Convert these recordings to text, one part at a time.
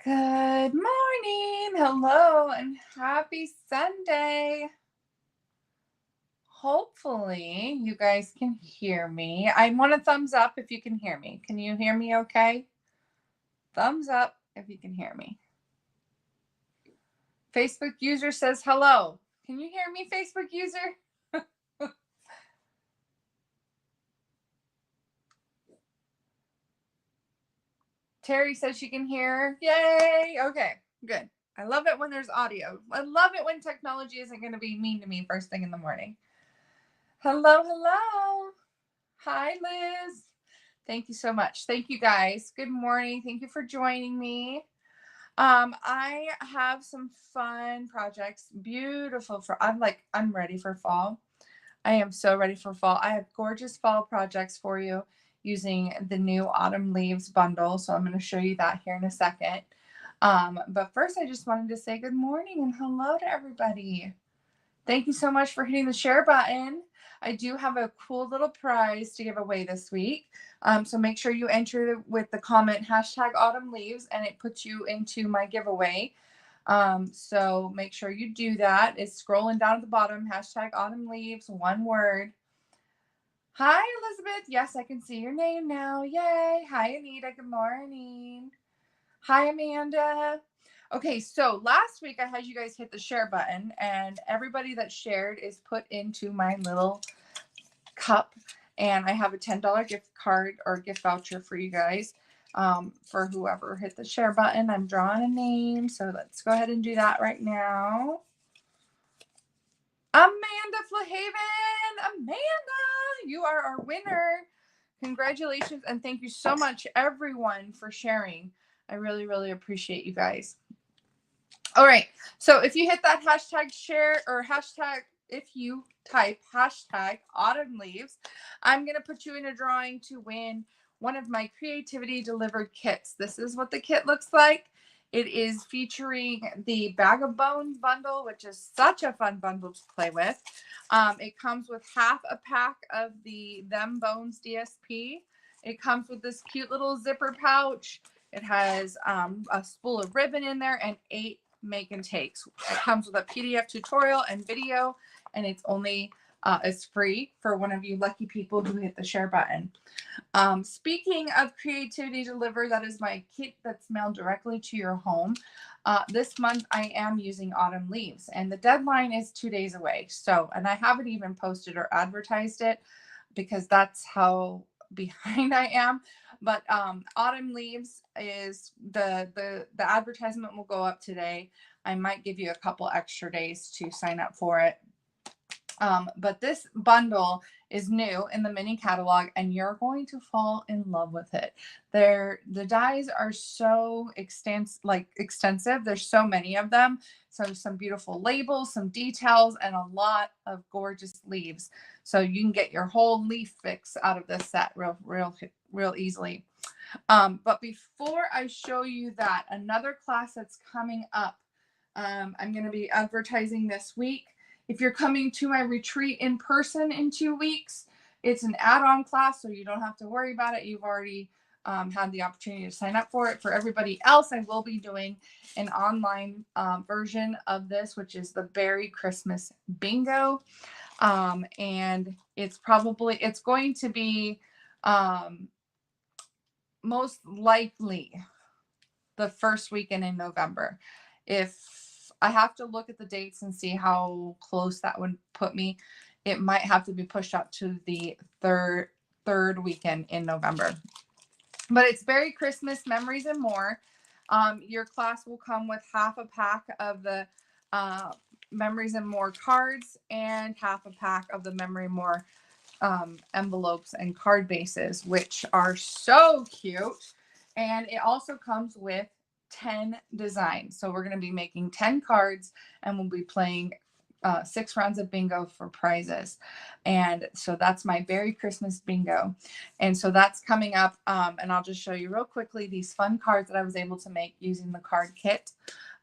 Good morning. Hello and happy Sunday. Hopefully you guys can hear me. I want a thumbs up if you can hear me. Can you hear me okay? Thumbs up if you can hear me. Facebook user says hello. Can you hear me, Facebook user? Terry says she can hear. Yay. Okay, good. I love it when there's audio. I love it when technology isn't going to be mean to me first thing in the morning. Hello, hello. Hi, Liz. Thank you so much. Thank you guys. Good morning. Thank you for joining me. I have some fun projects. Beautiful for I'm ready for fall. I am so ready for fall. I have gorgeous fall projects for you using the new Autumn Leaves bundle. So I'm going to show you that here in a second. But first I just wanted to say good morning and hello to everybody. Thank you so much for hitting the share button. I do have a cool little prize to give away this week. So make sure you enter with the comment #autumn leaves and it puts you into my giveaway. So make sure you do that. It's scrolling down at the bottom, #autumn leaves, one word. Hi, Elizabeth. Yes, I can see your name now. Yay. Hi, Anita. Good morning. Hi, Amanda. Okay, so last week I had you guys hit the share button, and everybody that shared is put into my little cup. And I have a $10 gift card or gift voucher for you guys for whoever hit the share button. I'm drawing a name, so let's go ahead and do that right now. Amanda Flahaven. Amanda, you are our winner. Congratulations, and thank you so much, everyone, for sharing. I really, really appreciate you guys. All right. So if you hit that #share or if you type #autumn leaves, I'm going to put you in a drawing to win one of my creativity delivered kits. This is what the kit looks like. It is featuring the Bag of Bones bundle, which is such a fun bundle to play with. It comes with half a pack of the Them Bones DSP. It comes with this cute little zipper pouch. It has a spool of ribbon in there and 8 make and takes. It comes with a PDF tutorial and video, and it's free for one of you lucky people who hit the share button. Speaking of creativity delivered, that is my kit that's mailed directly to your home. This month I am using Autumn Leaves, and the deadline is 2 days away. So, and I haven't even posted or advertised it because that's how behind I am. But Autumn Leaves is the advertisement will go up today. I might give you a couple extra days to sign up for it. But this bundle is new in the mini catalog, and you're going to fall in love with it. The dies are so extensive. There's so many of them. So some beautiful labels, some details, and a lot of gorgeous leaves. So you can get your whole leaf fix out of this set real easily. But before I show you that, another class that's coming up, I'm going to be advertising this week. If you're coming to my retreat in person in 2 weeks, it's an add-on class, so you don't have to worry about it. You've already had the opportunity to sign up for it. For everybody else, I will be doing an online version of this, which is the Berry Christmas Bingo. And it's going to be most likely the first weekend in November. If I have to look at the dates and see how close that would put me, it might have to be pushed up to the third weekend in November. But it's Berry Christmas Memories and More. Your class will come with half a pack of the Memories and More cards and half a pack of the Memory More envelopes and card bases, which are so cute. And it also comes with 10 designs. So we're going to be making 10 cards, and we'll be playing 6 rounds of bingo for prizes. And so that's my Berry Christmas Bingo. And so that's coming up. And I'll just show you real quickly these fun cards that I was able to make using the card kit.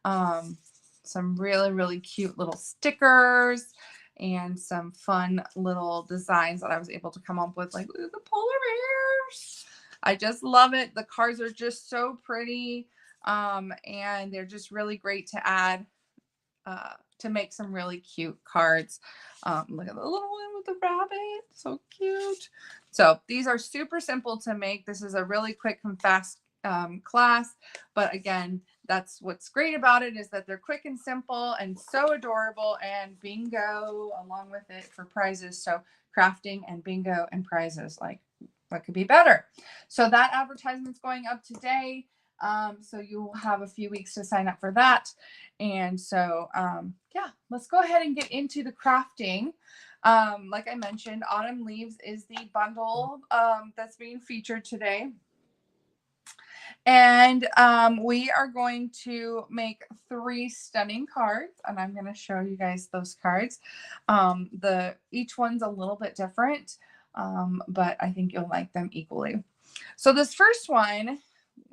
Some really, really cute little stickers and some fun little designs that I was able to come up with, like the polar bears. I just love it. The cards are just so pretty. And they're just really great to add to make some really cute cards. Look at the little one with the rabbit, so cute. So these are super simple to make. This is a really quick and fast class, but again, that's what's great about it, is that they're quick and simple and so adorable, and bingo along with it for prizes. So crafting and bingo and prizes, like what could be better? So that advertisement's going up today. So you'll have a few weeks to sign up for that. And so, yeah, let's go ahead and get into the crafting. Like I mentioned, Autumn Leaves is the bundle that's being featured today. And we are going to make 3 stunning cards, and I'm going to show you guys those cards. Each one's a little bit different, but I think you'll like them equally. So this first one,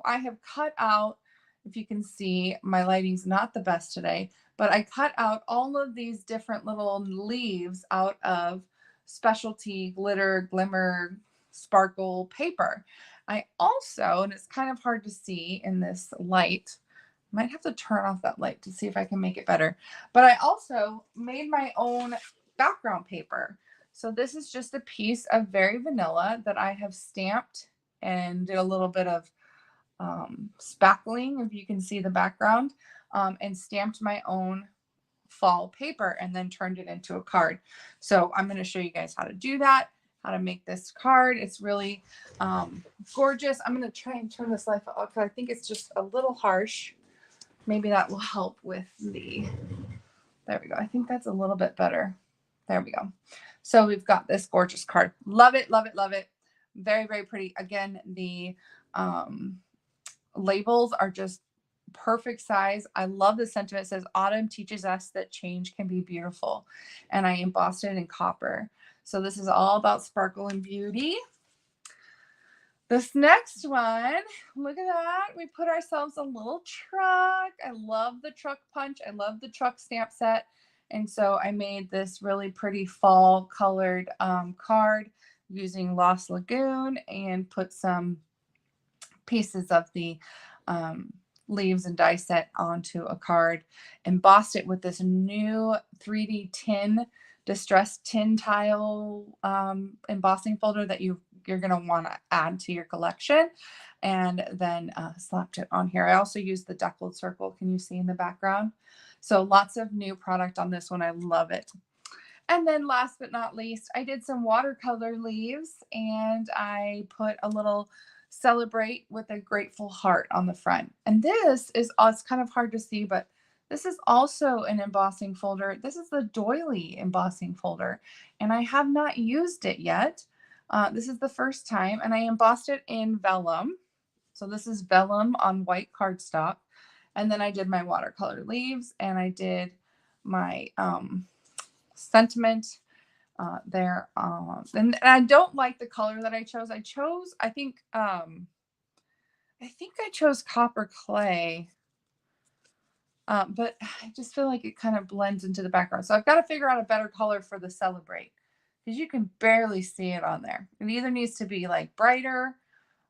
I have cut out, if you can see, my lighting's not the best today, but I cut out all of these different little leaves out of specialty glitter, glimmer, sparkle paper. I also, and it's kind of hard to see in this light, might have to turn off that light to see if I can make it better, but I also made my own background paper. So this is just a piece of Very Vanilla that I have stamped and did a little bit of spackling, if you can see the background, and stamped my own fall paper and then turned it into a card. So I'm going to show you guys how to do that, how to make this card. It's really gorgeous. I'm going to try and turn this light off because I think it's just a little harsh. Maybe that will help with the, there we go. I think that's a little bit better. There we go. So we've got this gorgeous card. Love it, love it, love it. Very, very pretty. Again, the labels are just perfect size. I love the sentiment. It says, Autumn teaches us that change can be beautiful. And I embossed it in copper. So this is all about sparkle and beauty. This next one, look at that. We put ourselves a little truck. I love the truck punch. I love the truck stamp set. And so I made this really pretty fall colored card using Lost Lagoon and put some pieces of the leaves and die set onto a card, embossed it with this new 3D tin, distressed tin tile embossing folder that you're going to want to add to your collection, and then slapped it on here. I also used the deckled circle. Can you see in the background? So lots of new product on this one. I love it. And then last but not least, I did some watercolor leaves, and I put a little celebrate with a grateful heart on the front. And this is, it's kind of hard to see, but this is also an embossing folder. This is the doily embossing folder, and I have not used it yet. This is the first time, and I embossed it in vellum. So this is vellum on white cardstock. And then I did my watercolor leaves, and I did my sentiment there. And I don't like the color that I chose. I think I chose copper clay, but I just feel like it kind of blends into the background. So I've got to figure out a better color for the celebrate, because you can barely see it on there. It either needs to be like brighter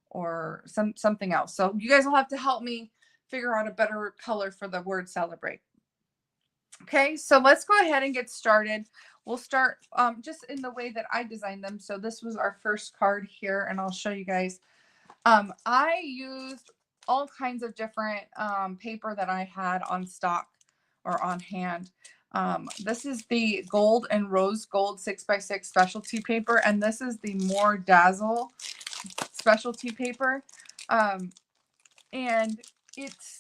or something else. So you guys will have to help me figure out a better color for the word celebrate. Okay, so let's go ahead and get started. We'll start just in the way that I designed them. So this was our first card here, and I'll show you guys. I used all kinds of different paper that I had on stock or on hand. This is the gold and rose gold 6x6 specialty paper, and this is the More Dazzle specialty paper. And it's,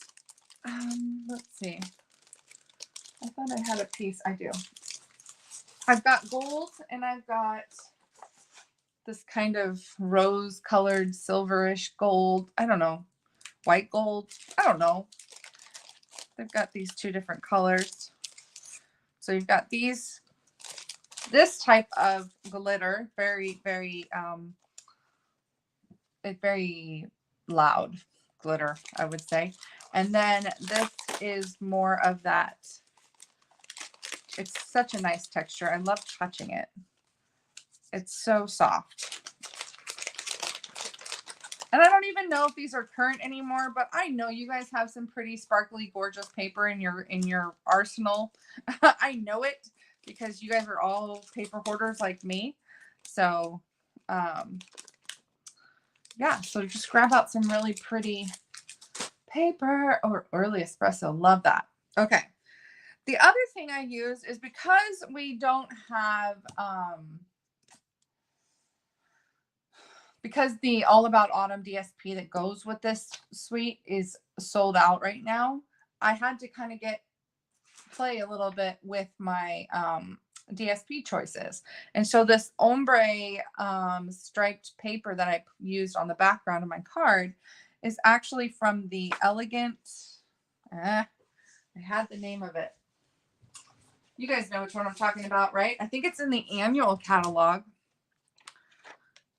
let's see. I thought I had a piece. I do. I've got gold, and I've got this kind of rose colored silverish gold. I don't know. White gold. I don't know. They've got these 2 different colors. So you've got this type of glitter, very, very, very loud glitter, I would say. And then this is more of that. It's such a nice texture. I love touching it. It's so soft. And I don't even know if these are current anymore, but I know you guys have some pretty sparkly, gorgeous paper in your arsenal. I know it because you guys are all paper hoarders like me. So, yeah, so just grab out some really pretty paper or early espresso. Love that. Okay. The other thing I use is because we don't have, because the All About Autumn DSP that goes with this suite is sold out right now. I had to kind of play a little bit with my DSP choices. And so this ombre striped paper that I used on the background of my card is actually from the Elegant, I had the name of it. You guys know which one I'm talking about, right? I think it's in the annual catalog.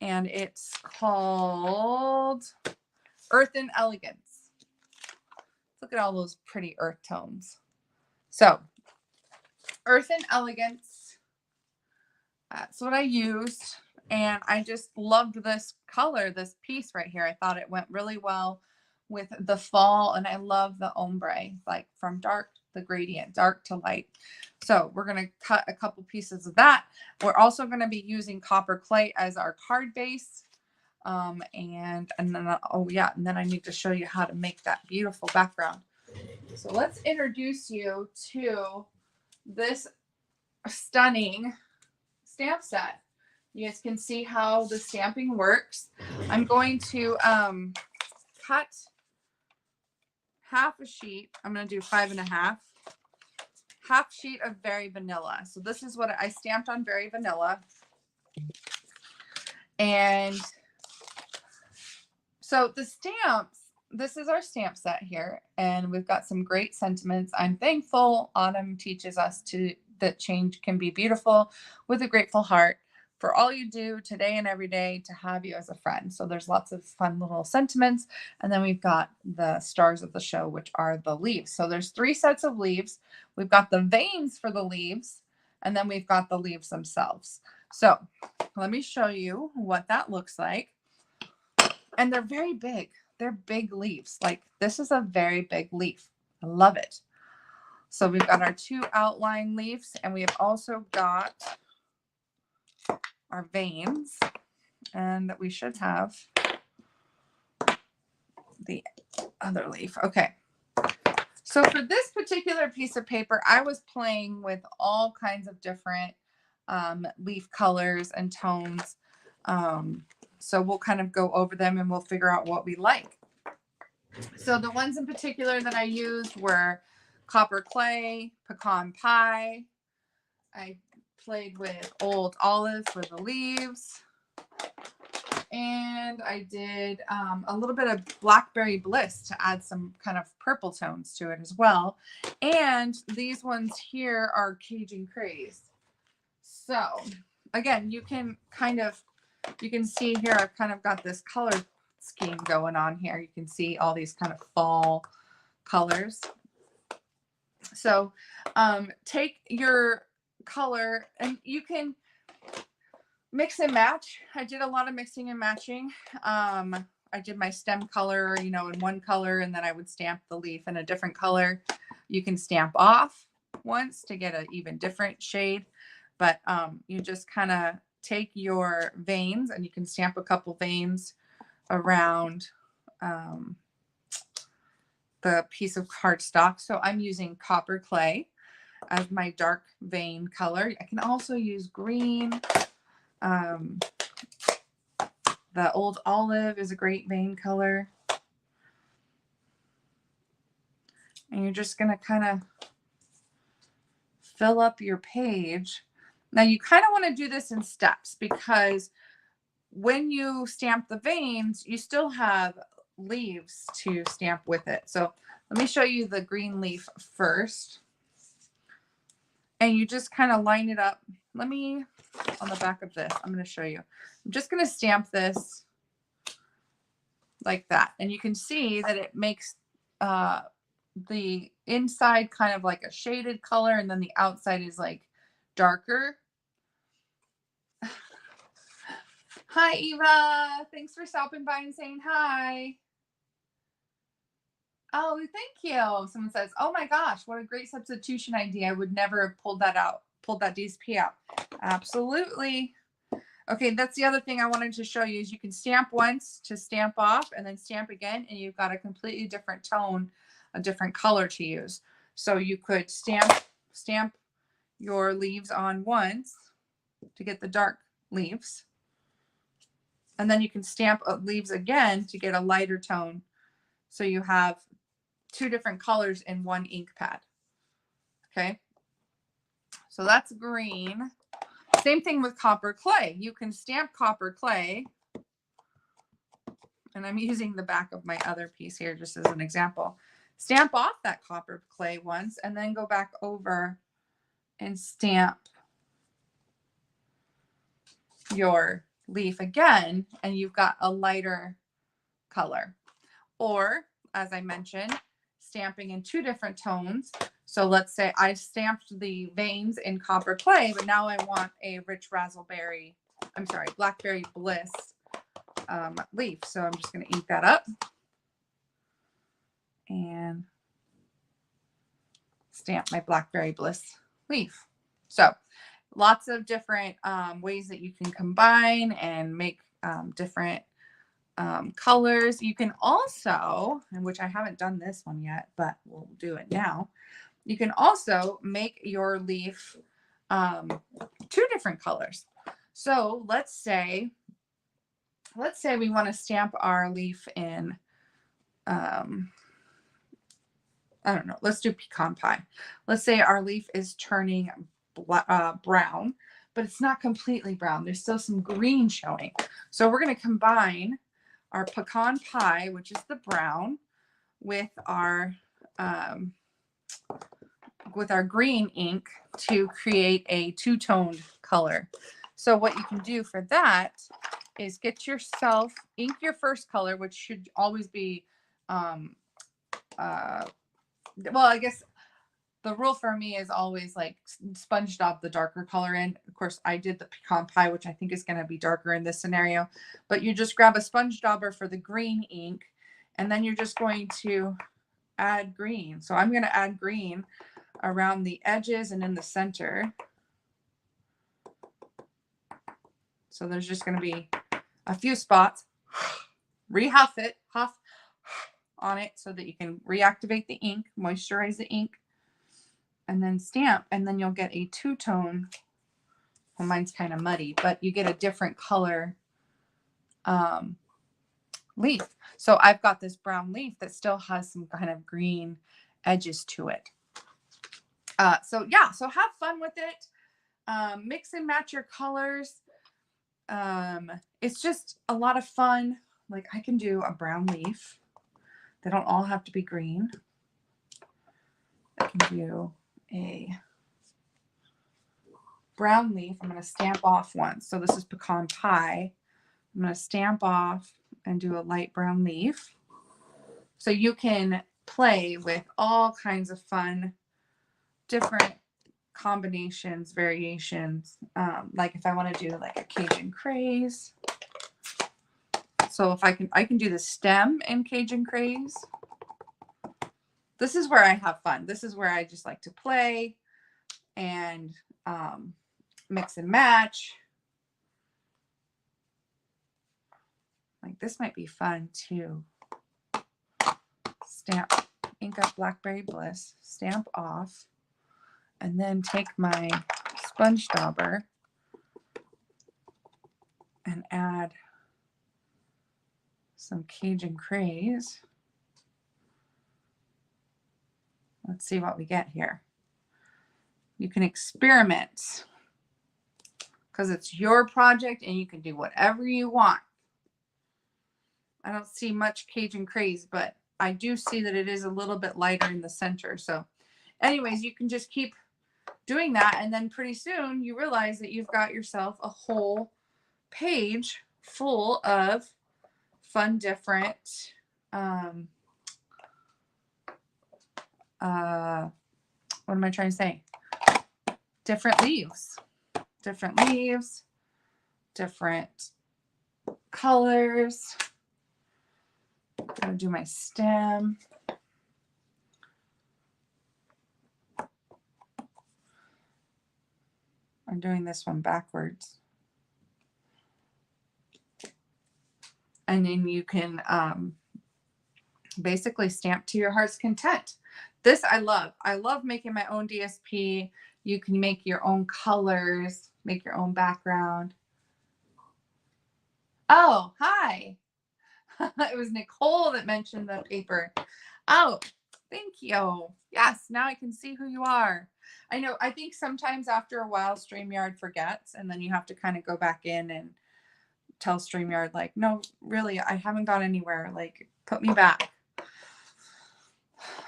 And it's called Earth and Elegance. Look at all those pretty earth tones. So, Earth and Elegance, that's what I used. And I just loved this color, this piece right here. I thought it went really well with the fall. And I love the ombre, like from dark, the gradient, dark to light. So we're going to cut a couple pieces of that. We're also going to be using copper clay as our card base. And then, oh yeah, and then I need to show you how to make that beautiful background. So let's introduce you to this stunning stamp set. You guys can see how the stamping works. I'm going to cut half a sheet. I'm going to do 5.5. Half sheet of Very Vanilla. So this is what I stamped on Very Vanilla. And so the stamps, this is our stamp set here. And we've got some great sentiments. I'm thankful. Autumn teaches us that change can be beautiful with a grateful heart. For all you do today and every day to have you as a friend. So there's lots of fun little sentiments. And then we've got the stars of the show, which are the leaves. So there's 3 sets of leaves. We've got the veins for the leaves, and then we've got the leaves themselves. So let me show you what that looks like. And they're very big. They're big leaves. Like this is a very big leaf. I love it. So we've got our 2 outline leaves, and we have also got our veins, and we should have the other leaf. Okay. So for this particular piece of paper, I was playing with all kinds of different leaf colors and tones. So we'll kind of go over them and we'll figure out what we like. So the ones in particular that I used were copper clay, pecan pie. I played with old olive for the leaves. And I did a little bit of blackberry bliss to add some kind of purple tones to it as well. And these ones here are Cajun Craze. So again, you can see here, I've kind of got this color scheme going on here. You can see all these kind of fall colors. So take your color and you can mix and match. I did a lot of mixing and matching. I did my stem color, in one color, and then I would stamp the leaf in a different color. You can stamp off once to get an even different shade, but you just kind of take your veins and you can stamp a couple veins around the piece of cardstock. So I'm using copper clay as my dark vein color. I can also use green. The old olive is a great vein color. And you're just going to kind of fill up your page. Now you kind of want to do this in steps because when you stamp the veins, you still have leaves to stamp with it. So let me show you the green leaf first. And you just kind of line it up. On the back of this, I'm going to show you. I'm just going to stamp this like that. And you can see that it makes the inside kind of like a shaded color, and then the outside is like darker. Hi, Hi, Eva. Thanks for stopping by and saying hi. Oh, thank you. Someone says, oh my gosh, what a great substitution idea. I would never have pulled that DSP out. Absolutely. Okay, that's the other thing I wanted to show you is you can stamp once to stamp off and then stamp again, and you've got a completely different tone, a different color to use. So you could stamp your leaves on once to get the dark leaves. And then you can stamp leaves again to get a lighter tone. So you have two different colors in one ink pad. Okay. So that's green. Same thing with copper clay. You can stamp copper clay. And I'm using the back of my other piece here just as an example. Stamp off that copper clay once and then go back over and stamp your leaf again, and you've got a lighter color. Or, as I mentioned, stamping in two different tones. So let's say I stamped the veins in copper clay, but now I want a rich blackberry bliss leaf. So I'm just going to ink that up and stamp my blackberry bliss leaf. So lots of different ways that you can combine and make different colors. You can also, and which I haven't done this one yet, but we'll do it now. You can also make your leaf two different colors. So let's say we want to stamp our leaf in, I don't know, let's do pecan pie. Let's say our leaf is turning brown, but it's not completely brown. There's still some green showing. So we're going to combine our pecan pie, which is the brown, with our green ink to create a two-toned color. So what you can do for that is get yourself, ink your first color, which should always be, well, I guess the rule for me is always like sponge daub the darker color in. Of course, I did the pecan pie, which I think is going to be darker in this scenario, but you just grab a sponge dauber for the green ink, and then you're just going to add green. So I'm going to add green around the edges and in the center. So there's just going to be a few spots. Huff on it so that you can reactivate the ink, moisturize the ink, and then stamp, and then you'll get a two-tone. Well, mine's kind of muddy, but you get a different color leaf. So I've got this brown leaf that still has some kind of green edges to it. So yeah, so have fun with it. Mix and match your colors. It's just a lot of fun. Like I can do a brown leaf. They don't all have to be green. I can do a brown leaf. I'm going to stamp off once. So this is pecan pie. I'm going to stamp off and do a light brown leaf. So you can play with all kinds of fun, different combinations, variations. Like if I want to do like a Cajun craze. So if I can do the stem in Cajun craze. This is where I have fun. This is where I just like to play and mix and match. Like this might be fun too. Stamp, ink up Blackberry Bliss, stamp off, and then take my sponge dauber and add some Cajun craze. Let's see what we get here. You can experiment because it's your project and you can do whatever you want. I don't see much Cajun craze, but I do see that it is a little bit lighter in the center. So anyways, you can just keep doing that. And then pretty soon you realize that you've got yourself a whole page full of fun, different, what am I trying to say? Different leaves, different colors. Gotta do my stem. I'm doing this one backwards. And then you can basically stamp to your heart's content. This I love. I love making my own DSP. You can make your own colors, make your own background. Oh, hi. It was Nicole that mentioned the paper. Oh, thank you. Yes, now I can see who you are. I know, I think sometimes after a while StreamYard forgets, and then you have to kind of go back in and tell StreamYard, like, no, really, I haven't gone anywhere. Like, put me back.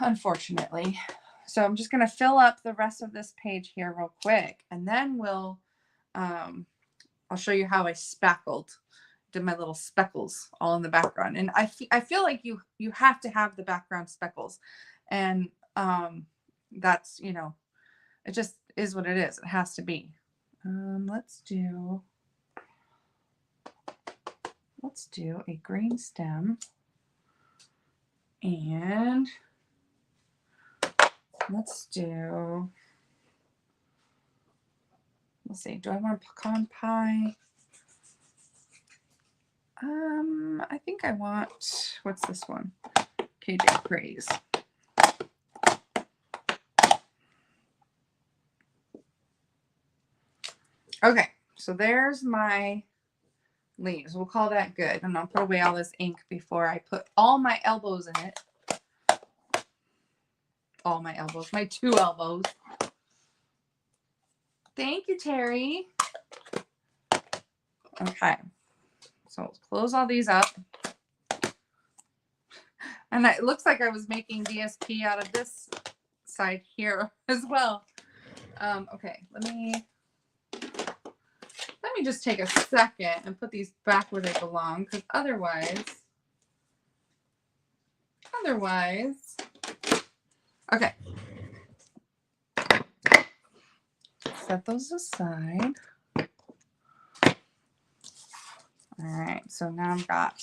Unfortunately. So I'm just going to fill up the rest of this page here real quick, and then we'll, I'll show you how I speckled, did my little speckles all in the background. And I feel like you have to have the background speckles, and that's, you know, it just is what it is. It has to be. Let's do a green stem, and let's see, do I want a pecan pie? I think I want, what's this one? KJ Praise. Okay, so there's my leaves. We'll call that good. And I'll put away all this ink before I put all my elbows in it. All my elbows, my 2 elbows. Thank you, Terry. Okay, so let's close all these up. And it looks like I was making DSP out of this side here as well. Okay, let me just take a second and put these back where they belong, because otherwise, okay. Set those aside. All right, so now I've got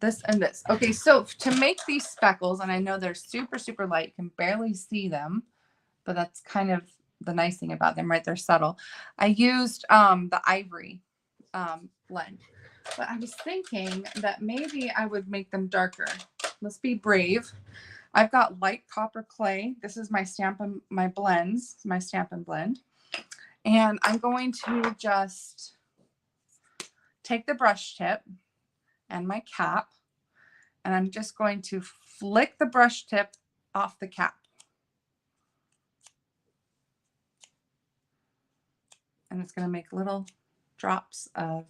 this and this. Okay, so to make these speckles, and I know they're super, super light, you can barely see them, but that's kind of the nice thing about them, right? They're subtle. I used the ivory blend, but I was thinking that maybe I would make them darker. Let's be brave. I've got light copper clay. This is my Stampin' my blends, my Stampin' blend. And I'm going to just take the brush tip and my cap, and I'm just going to flick the brush tip off the cap. And it's going to make little drops of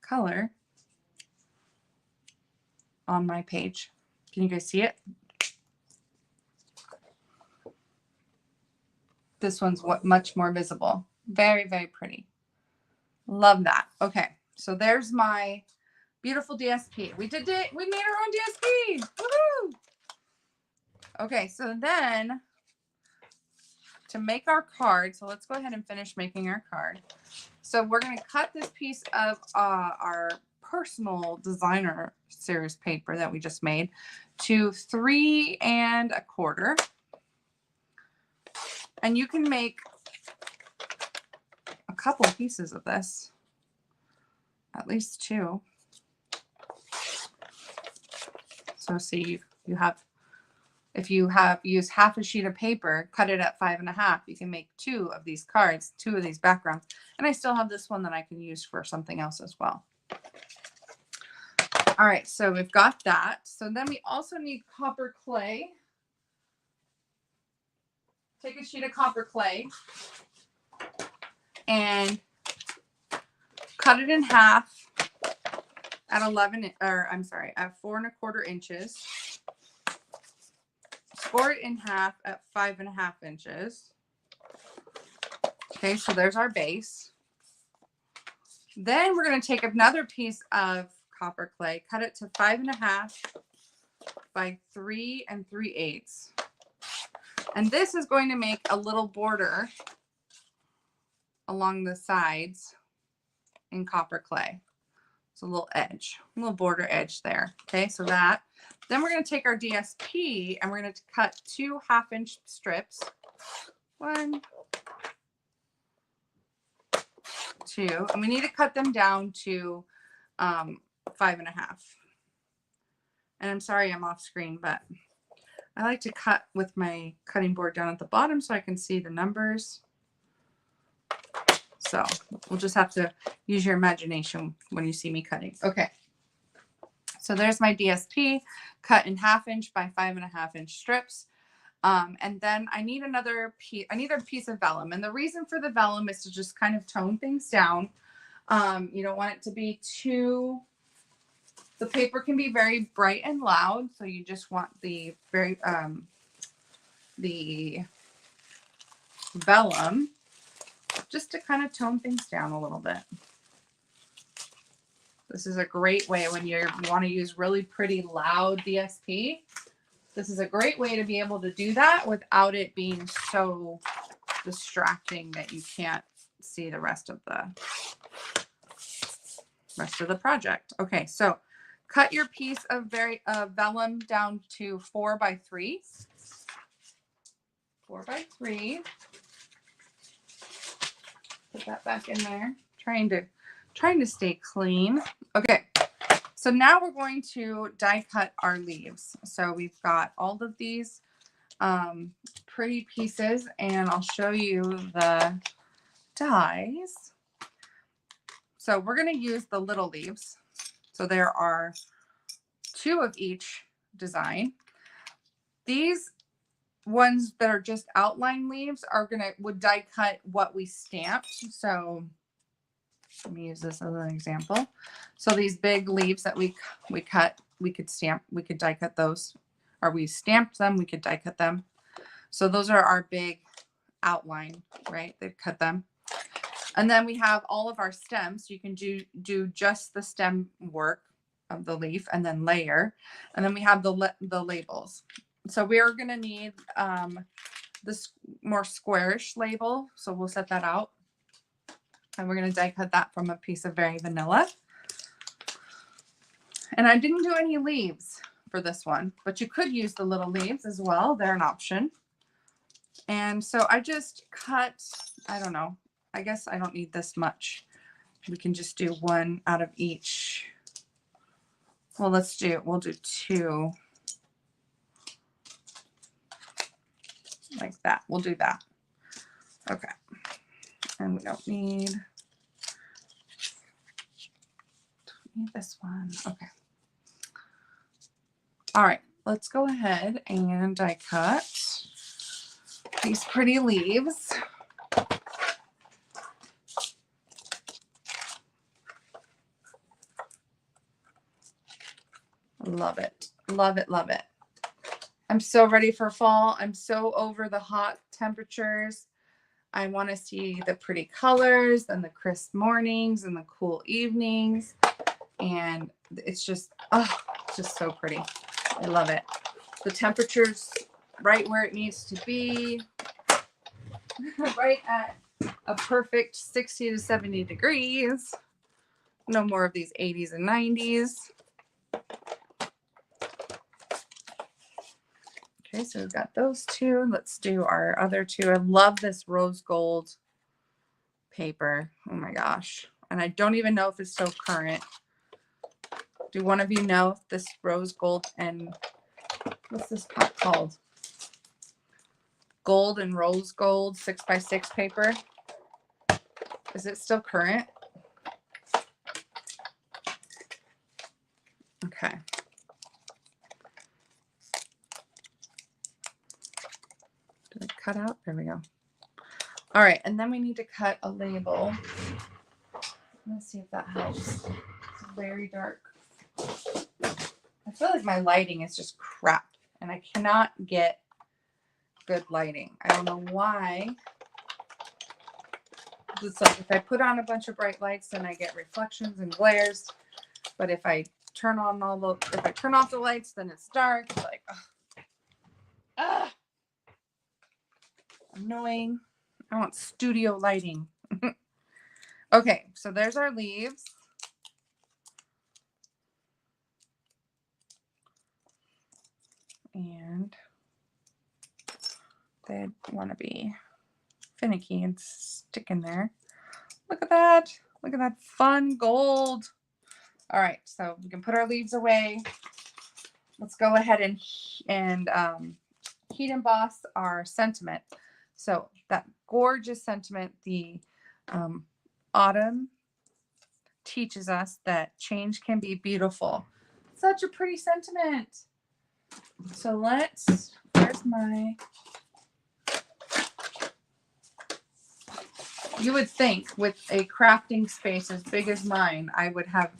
color on my page. Can you guys see it? This one's much more visible. Very, very pretty. Love that. Okay, so there's my beautiful DSP. We did it. We made our own DSP. Woohoo! Okay, so then to make our card, so let's go ahead and finish making our card. So we're going to cut this piece of our personal designer series paper that we just made to 3 1/4. And you can make a couple pieces of this, at least 2. So see, you have, if you have used half a sheet of paper, cut it at 5 1/2, you can make 2 of these cards, 2 of these backgrounds. And I still have this one that I can use for something else as well. All right, so we've got that. So then we also need copper clay. Take a sheet of copper clay and cut it in half at 4 1/4 inches. Score it in half at 5 1/2 inches. Okay, so there's our base. Then we're going to take another piece of copper clay, cut it to 5 1/2 by 3 3/8. And this is going to make a little border along the sides in copper clay. It's a little edge, a little border edge there. Okay, so that. Then we're going to take our DSP and we're going to cut 2 1/2-inch strips. 1, 2, and we need to cut them down to 5.5. And I'm sorry I'm off screen, but I like to cut with my cutting board down at the bottom so I can see the numbers. So we'll just have to use your imagination when you see me cutting. Okay. So there's my DSP cut in 1/2-inch by 5.5-inch strips. And then I need another piece. I need a piece of vellum. And the reason for the vellum is to just kind of tone things down. You don't want it to be too, the paper can be very bright and loud. So you just want the vellum just to kind of tone things down a little bit. This is a great way when you want to use really pretty loud DSP. This is a great way to be able to do that without it being so distracting that you can't see the rest of the project. Okay, so cut your piece of vellum down to 4 by 3. 4 by 3. Put that back in there. Trying to stay clean. Okay. So now we're going to die cut our leaves. So we've got all of these pretty pieces, and I'll show you the dies. So we're going to use the little leaves. So there are 2 of each design. These ones that are just outline leaves would die cut what we stamped. So let me use this as an example. So these big leaves that we cut, we could die cut those, or we stamped them, we could die cut them. So those are our big outline, right? They've cut them. And then we have all of our stems. So you can do just the stem work of the leaf and then layer. And then we have the labels. So we are going to need this more squarish label. So we'll set that out. And we're going to die cut that from a piece of Very Vanilla. And I didn't do any leaves for this one, but you could use the little leaves as well. They're an option. And so I just cut, I don't know, I guess I don't need this much. We can just do 1 out of each. Well, we'll do 2. Like that. We'll do that. Okay. And we don't need this one. Okay. All right. Let's go ahead and die cut these pretty leaves. Love it. Love it. Love it. I'm so ready for fall. I'm so over the hot temperatures. I want to see the pretty colors and the crisp mornings and the cool evenings. And it's just, it's just so pretty. I love it. The temperature's right where it needs to be. Right at a perfect 60 to 70 degrees. No more of these 80s and 90s. Okay, so we've got those 2. Let's do our other 2. I love this rose gold paper. Oh my gosh. And I don't even know if it's still current. Do one of you know if this rose gold and what's this part called? Gold and rose gold 6x6 paper. Is it still current? Okay. Did it cut out? There we go. All right, and then we need to cut a label. Let's see if that helps. It's very dark. I feel like my lighting is just crap, and I cannot get good lighting. I don't know why. It's like if I put on a bunch of bright lights, then I get reflections and glares. But if I turn on if I turn off the lights, then it's dark. It's like, annoying. I want studio lighting. Okay, so there's our leaves. And they want to be finicky and stick in there. Look at that. Look at that fun gold. All right, so we can put our leaves away. Let's go ahead and heat emboss our sentiment. So that gorgeous sentiment, the autumn teaches us that change can be beautiful. Such a pretty sentiment. So where's my, you would think with a crafting space as big as mine, I would have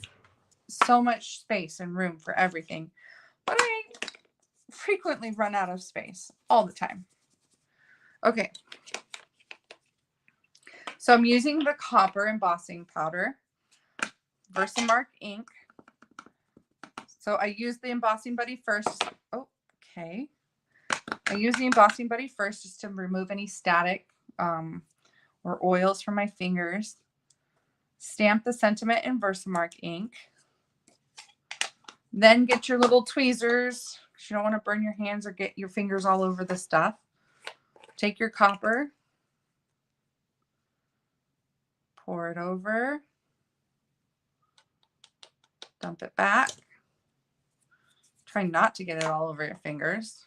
so much space and room for everything, but I frequently run out of space all the time. Okay. So I'm using the copper embossing powder, Versamark ink. So I use the embossing buddy first. Oh, okay. I use the embossing buddy first just to remove any static or oils from my fingers. Stamp the sentiment in Versamark ink. Then get your little tweezers because you don't want to burn your hands or get your fingers all over the stuff. Take your copper, pour it over, dump it back. Try not to get it all over your fingers.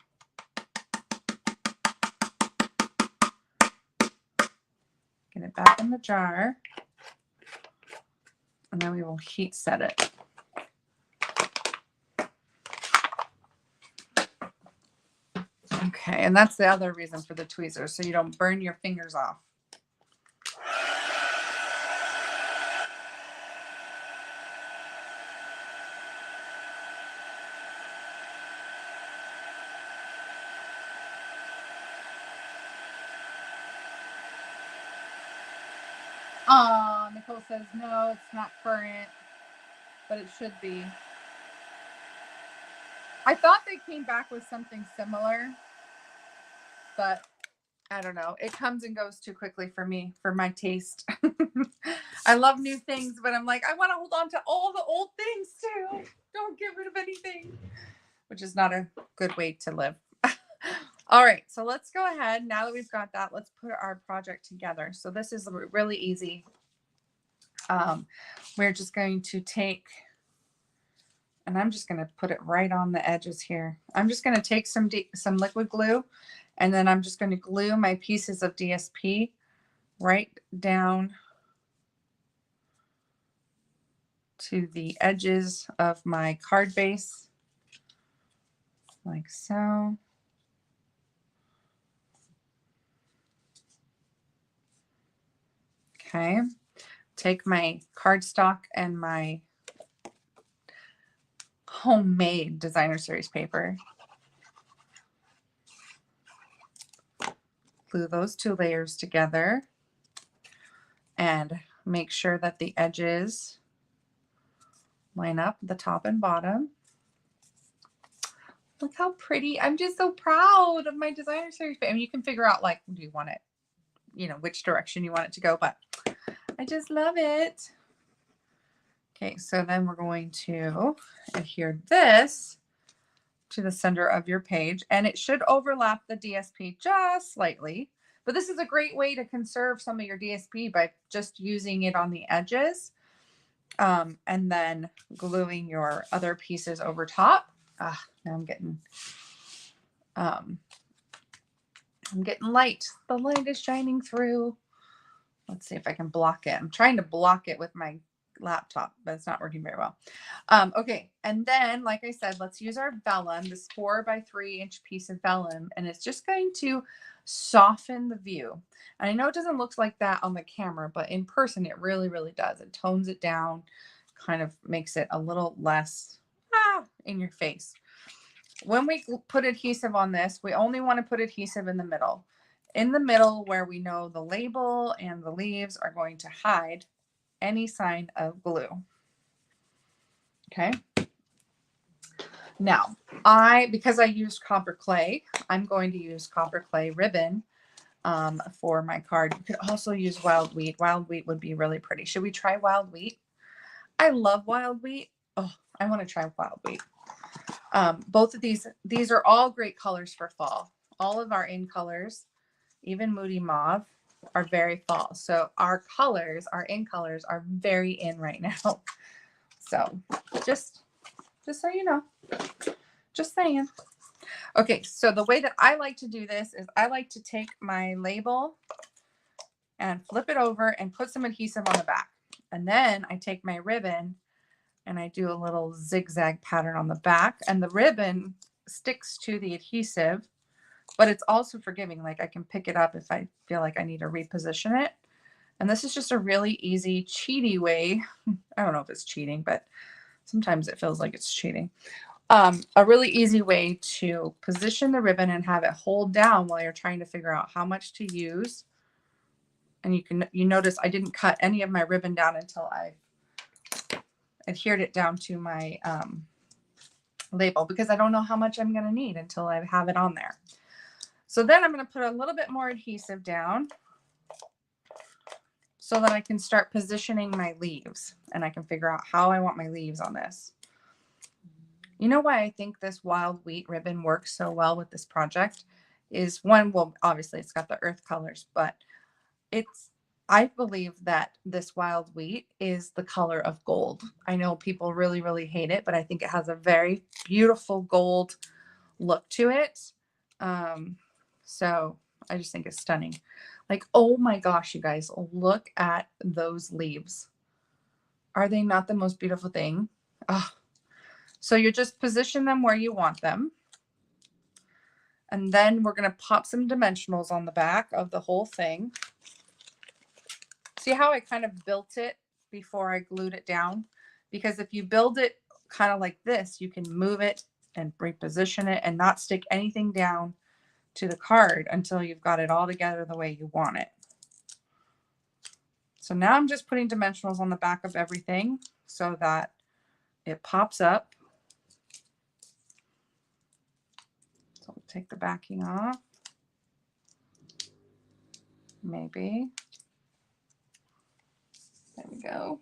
Get it back in the jar. And then we will heat set it. Okay, and that's the other reason for the tweezers, so you don't burn your fingers off. Nicole says, no, it's not current, but it should be. I thought they came back with something similar, but I don't know. It comes and goes too quickly for me, for my taste. I love new things, but I'm like, I want to hold on to all the old things too. Don't get rid of anything, which is not a good way to live. All right, so let's go ahead. Now that we've got that, let's put our project together. So this is really easy. We're just going to take, and I'm just going to put it right on the edges here. I'm just going to take some liquid glue, and then I'm just going to glue my pieces of DSP right down to the edges of my card base, like so. Okay, take my cardstock and my homemade designer series paper. Glue those two layers together and make sure that the edges line up the top and bottom. Look how pretty. I'm just so proud of my designer series paper. I mean, you can figure out, like, do you want it, you know, which direction you want it to go, but I just love it. Okay, so then we're going to adhere this to the center of your page, and it should overlap the DSP just slightly, but this is a great way to conserve some of your DSP by just using it on the edges, and then gluing your other pieces over top. Now I'm getting light. The light is shining through. Let's see if I can block it. I'm trying to block it with my laptop, but it's not working very well. Okay, and then, like I said, let's use our vellum, this 4 by 3 inch piece of vellum, and it's just going to soften the view. And I know it doesn't look like that on the camera, but in person, it really, really does. It tones it down, kind of makes it a little less in your face. When we put adhesive on this, we only want to put adhesive in the middle. In the middle where we know the label and the leaves are going to hide any sign of glue. Okay. Now, because I used copper clay, I'm going to use copper clay ribbon for my card. You could also use wild wheat. Wild wheat would be really pretty. Should we try wild wheat? I love wild wheat. Oh, I want to try wild wheat. Both of these are all great colors for fall. All of our in colors, even Moody Mauve, are very fall. So our colors, our in colors, are very in right now. So just so you know, just saying. Okay, so the way that I like to do this is I like to take my label and flip it over and put some adhesive on the back. And then I take my ribbon and I do a little zigzag pattern on the back, and the ribbon sticks to the adhesive, but it's also forgiving. Like I can pick it up if I feel like I need to reposition it. And this is just a really easy, cheaty way. I don't know if it's cheating, but sometimes it feels like it's cheating. A really easy way to position the ribbon and have it hold down while you're trying to figure out how much to use. And you notice I didn't cut any of my ribbon down until I adhered it down to my label, because I don't know how much I'm going to need until I have it on there. So then I'm going to put a little bit more adhesive down so that I can start positioning my leaves, and I can figure out how I want my leaves on this. You know why I think this wild wheat ribbon works so well with this project is, one, well, obviously it's got the earth colors, but I believe that this wild wheat is the color of gold. I know people really, really hate it, but I think it has a very beautiful gold look to it. So I just think it's stunning. Like, oh my gosh, you guys, look at those leaves. Are they not the most beautiful thing? Oh. So you just position them where you want them. And then we're going to pop some dimensionals on the back of the whole thing. See how I kind of built it before I glued it down? Because if you build it kind of like this, you can move it and reposition it and not stick anything down to the card until you've got it all together the way you want it. So now I'm just putting dimensionals on the back of everything so that it pops up. So we'll take the backing off. Maybe. There we go.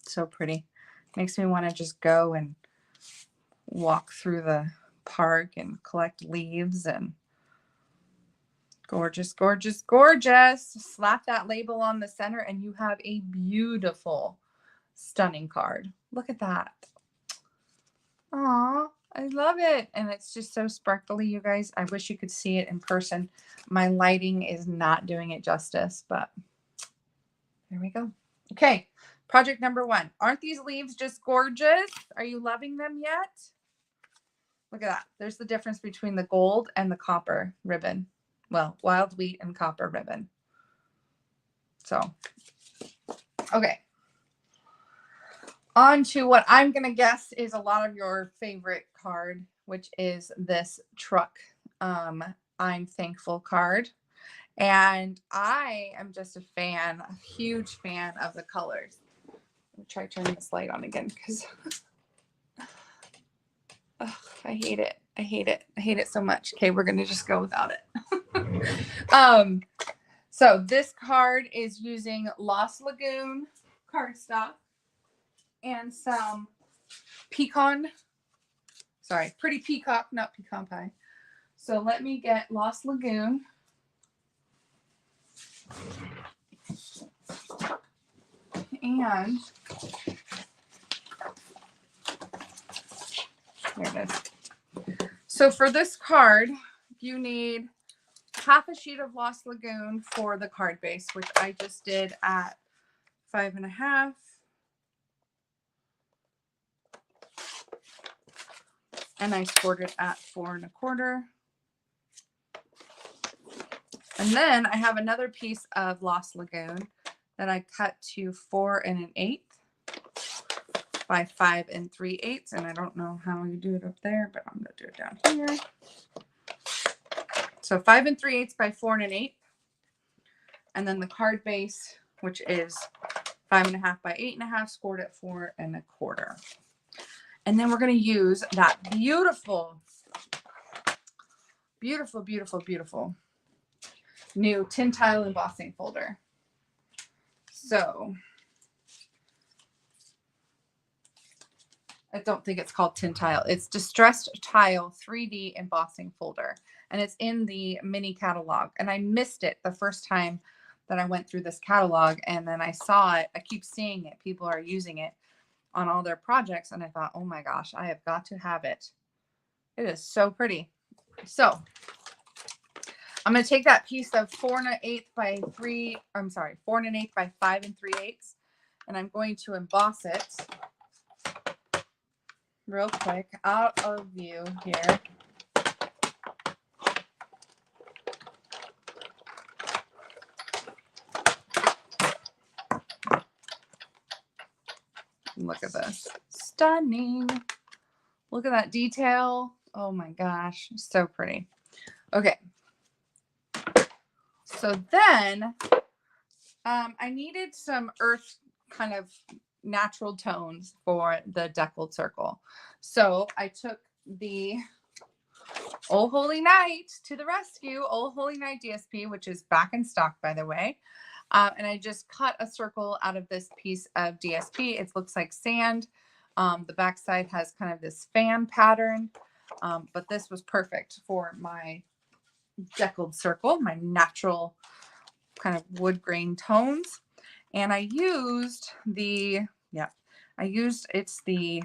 So pretty. Makes me want to just go and walk through the park and collect leaves, and gorgeous, gorgeous, gorgeous. Slap that label on the center and you have a beautiful, stunning card. Look at that. Aw, I love it. And it's just so sparkly, you guys. I wish you could see it in person. My lighting is not doing it justice, but there we go. Okay, project number 1. Aren't these leaves just gorgeous? Are you loving them yet? Look at that. There's the difference between the gold and the copper ribbon. Well, wild wheat and copper ribbon. So, okay. On to what I'm going to guess is a lot of your favorite card, which is this truck I'm Thankful card. And I am just a fan, a huge fan of the colors. Let me try turning this light on again because I hate it. I hate it. I hate it so much. Okay, we're going to just go without it. So this card is using Lost Lagoon cardstock and some Pretty Peacock, not pecan pie. So let me get Lost Lagoon. And there it is. So for this card, you need half a sheet of Lost Lagoon for the card base, which I just did at 5.5. And I scored it at 4.25. And then I have another piece of Lost Lagoon that I cut to 4 1/8 by 5 3/8. And I don't know how you do it up there, but I'm going to do it down here. So 5 3/8 by 4 1/8. And then the card base, which is 5.5 by 8.5, scored at 4 1/4. And then we're going to use that beautiful, beautiful, beautiful, beautiful new tin tile embossing folder. So I don't think it's called tin tile. It's Distressed Tile 3D embossing folder. And it's in the mini catalog. And I missed it the first time that I went through this catalog. And then I saw it. I keep seeing it. People are using it on all their projects. And I thought, oh my gosh, I have got to have it. It is so pretty. So I'm going to take that piece of 4 1/8 by 3, I'm sorry, 4 1/8 by 5 3/8, and I'm going to emboss it real quick out of view here. Look at this. Stunning. Look at that detail. Oh my gosh. So pretty. Okay. So then I needed some earth kind of natural tones for the deckled circle. So I took the Oh Holy Night to the rescue, Oh Holy Night DSP, which is back in stock, by the way. And I just cut a circle out of this piece of DSP. It looks like sand. The backside has kind of this fan pattern, but this was perfect for my deckled circle, my natural kind of wood grain tones. And I used the, it's the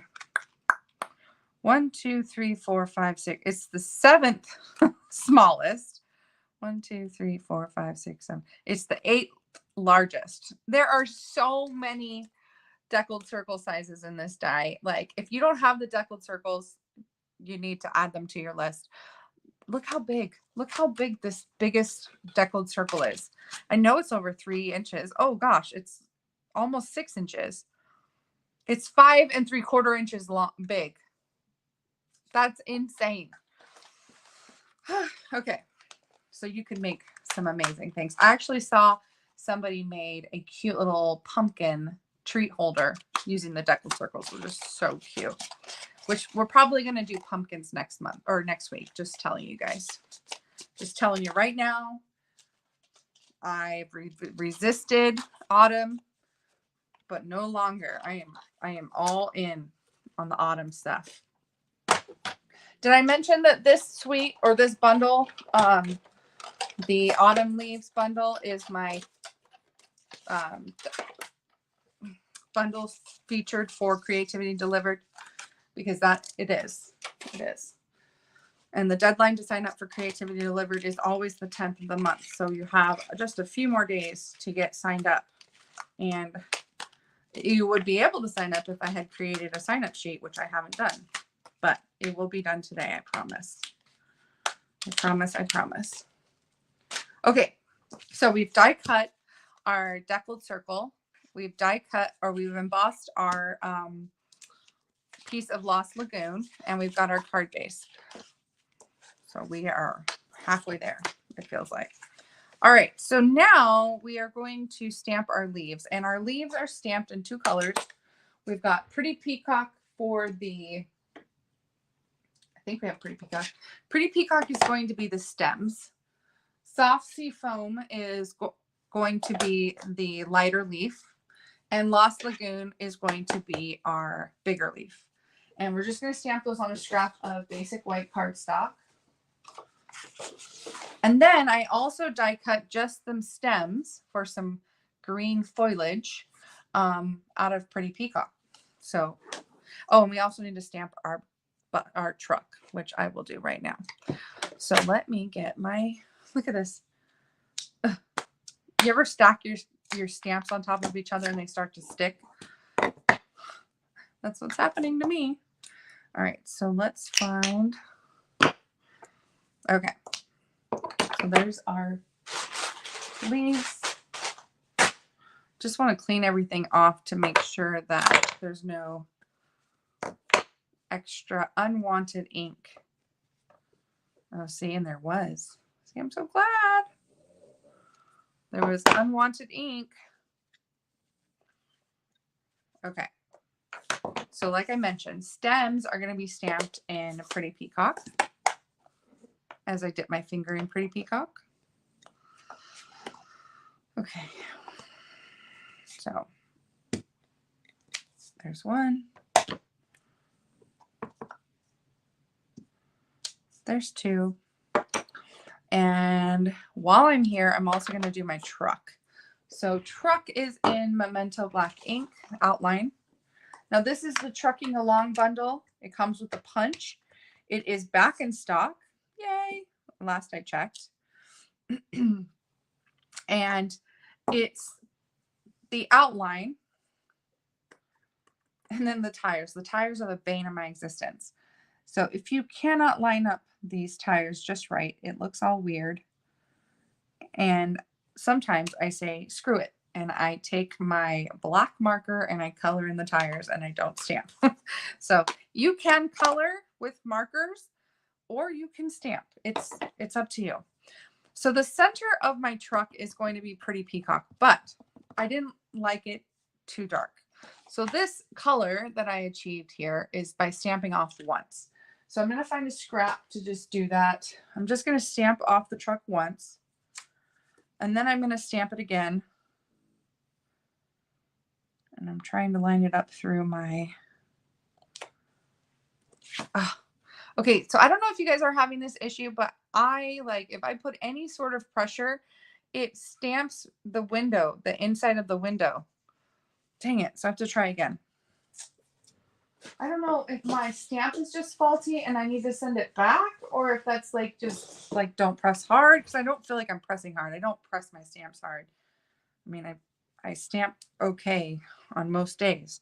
1, 2, 3, 4, 5, 6. It's the 7th smallest. 1, 2, 3, 4, 5, 6, 7. It's the 8th largest. There are so many deckled circle sizes in this die. Like, if you don't have the deckled circles, you need to add them to your list. Look how big this biggest deckled circle is. I know it's over 3 inches. Oh gosh, it's almost 6 inches. It's 5 3/4 inches long, big. That's insane. Okay, so you can make some amazing things. I actually saw somebody made a cute little pumpkin treat holder using the deckled circles, which is so cute. Which we're probably going to do pumpkins next month or next week. Just telling you guys. Just telling you right now. I've resisted autumn, but no longer. I am all in on the autumn stuff. Did I mention that this suite or this bundle, the autumn leaves bundle, is my bundles featured for Creativity Delivered? Because it is. And the deadline to sign up for Creativity Delivered is always the 10th of the month. So you have just a few more days to get signed up. And you would be able to sign up if I had created a sign-up sheet, which I haven't done. But it will be done today, I promise. I promise. Okay, so we've die cut our deckled circle. We've we've embossed our piece of Lost Lagoon, and we've got our card base. So we are halfway there, it feels like. All right, so now we are going to stamp our leaves, and our leaves are stamped in 2 colors. We've got Pretty Peacock for the, I think we have Pretty Peacock. Pretty Peacock is going to be the stems. Soft Sea Foam is going to be the lighter leaf, and Lost Lagoon is going to be our bigger leaf. And we're just going to stamp those on a scrap of basic white cardstock. And then I also die cut just some stems for some green foliage out of Pretty Peacock. So, oh, and we also need to stamp our truck, which I will do right now. So let me get my, look at this. Ugh. You ever stack your stamps on top of each other and they start to stick? That's what's happening to me. All right, so let's find, okay. So there's our leaves. Just want to clean everything off to make sure that there's no extra unwanted ink. Oh, see, and there was. See, I'm so glad. There was unwanted ink. Okay. So like I mentioned, stems are going to be stamped in Pretty Peacock, as I dip my finger in Pretty Peacock. Okay. So there's one. There's two. And while I'm here, I'm also going to do my truck. So truck is in Memento Black ink outline. Now this is the Trucking Along bundle. It comes with a punch. It is back in stock. Yay. Last I checked. And it's the outline and then the tires. The tires are the bane of my existence. So if you cannot line up these tires just right, it looks all weird. And sometimes I say, screw it. And I take my black marker and I color in the tires and I don't stamp. So you can color with markers or you can stamp. It's up to you. So the center of my truck is going to be Pretty Peacock, but I didn't like it too dark. So this color that I achieved here is by stamping off once. So I'm going to find a scrap to just do that. I'm just going to stamp off the truck once. And then I'm going to stamp it again. And I'm trying to line it up through my... Okay, so I don't know if you guys are having this issue, but if I put any sort of pressure, it stamps the window, the inside of the window. Dang it, so I have to try again. I don't know if my stamp is just faulty and I need to send it back, or if that's just don't press hard, because I don't feel like I'm pressing hard. I don't press my stamps hard. I mean, I stamp okay on most days,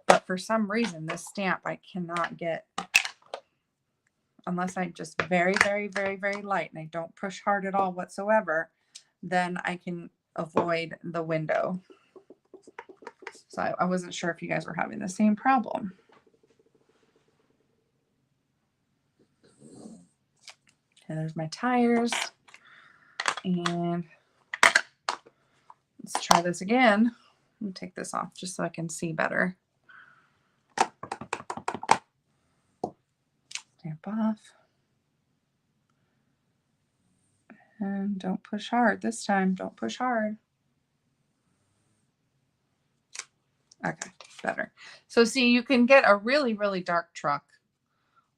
but for some reason this stamp I cannot get, unless I'm just very, very, very, very light and I don't push hard at all whatsoever, then I can avoid the window. So I wasn't sure if you guys were having the same problem. And there's my tires. And let's try this again. Let me take this off just so I can see better. Stamp off. And don't push hard this time. Don't push hard. Okay, better. So see, you can get a really, really dark truck,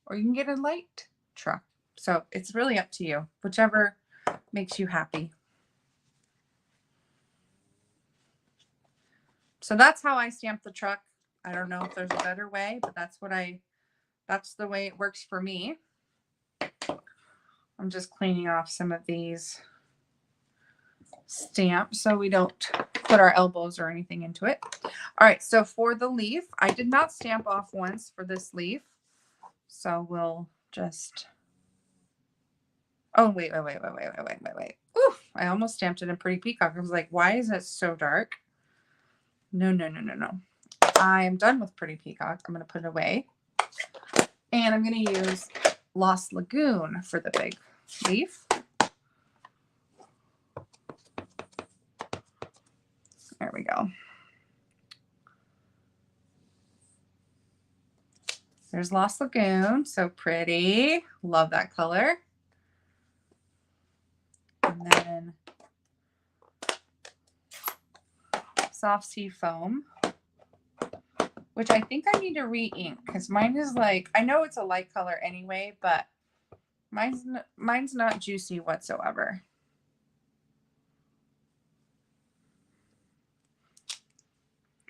or you can get a light truck. So it's really up to you, whichever makes you happy. So that's how I stamp the truck. I don't know if there's a better way, but that's the way it works for me. I'm just cleaning off some of these stamps so we don't put our elbows or anything into it. All right, so for the leaf, I did not stamp off once for this leaf. So we'll just... Oh, wait. Ooh, I almost stamped it in Pretty Peacock. I was like, why is it so dark? No. I am done with Pretty Peacock. I'm going to put it away. And I'm going to use Lost Lagoon for the big leaf. There we go. There's Lost Lagoon. So pretty. Love that color. And then Soft Sea Foam, which I think I need to re-ink because mine is I know it's a light color anyway, but mine's not juicy whatsoever.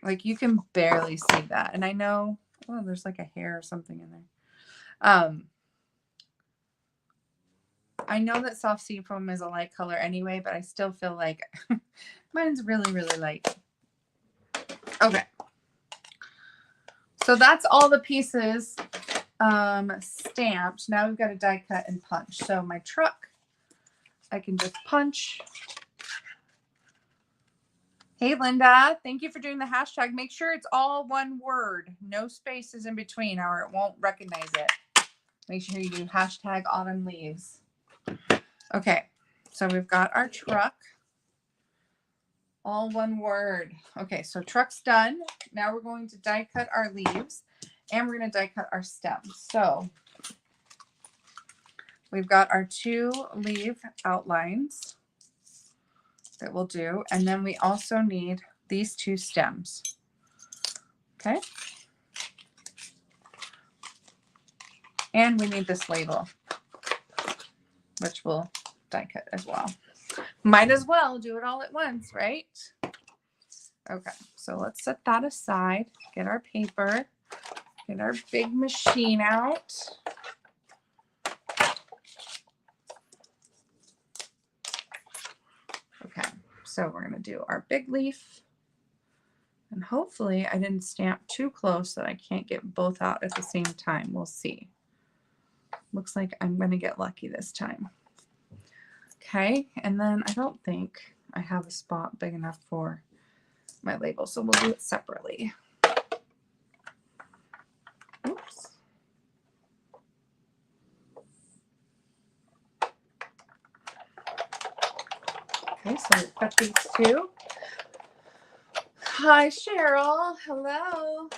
You can barely see that. And I know, oh, there's a hair or something in there. I know that Soft Sea Foam is a light color anyway, but I still feel like mine's really, really light. Okay. So that's all the pieces stamped. Now we've got to die cut and punch. So my truck, I can just punch. Hey, Linda, thank you for doing the hashtag. Make sure it's all one word, no spaces in between, or it won't recognize it. Make sure you do hashtag autumn leaves. Okay, so we've got our truck. All one word. Okay, so truck's done. Now we're going to die cut our leaves and we're going to die cut our stems. So we've got our 2 leaf outlines. that we'll do. And then we also need these 2 stems. Okay. And we need this label, which we'll die cut as well. Might as well do it all at once, right? Okay, so let's set that aside. Get our paper. Get our big machine out. Okay, so we're going to do our big leaf. And hopefully I didn't stamp too close that I can't get both out at the same time. We'll see. Looks like I'm going to get lucky this time. Okay, and then I don't think I have a spot big enough for my label, so we'll do it separately. Oops. Okay, so we've got these 2. Hi, Cheryl. Hello.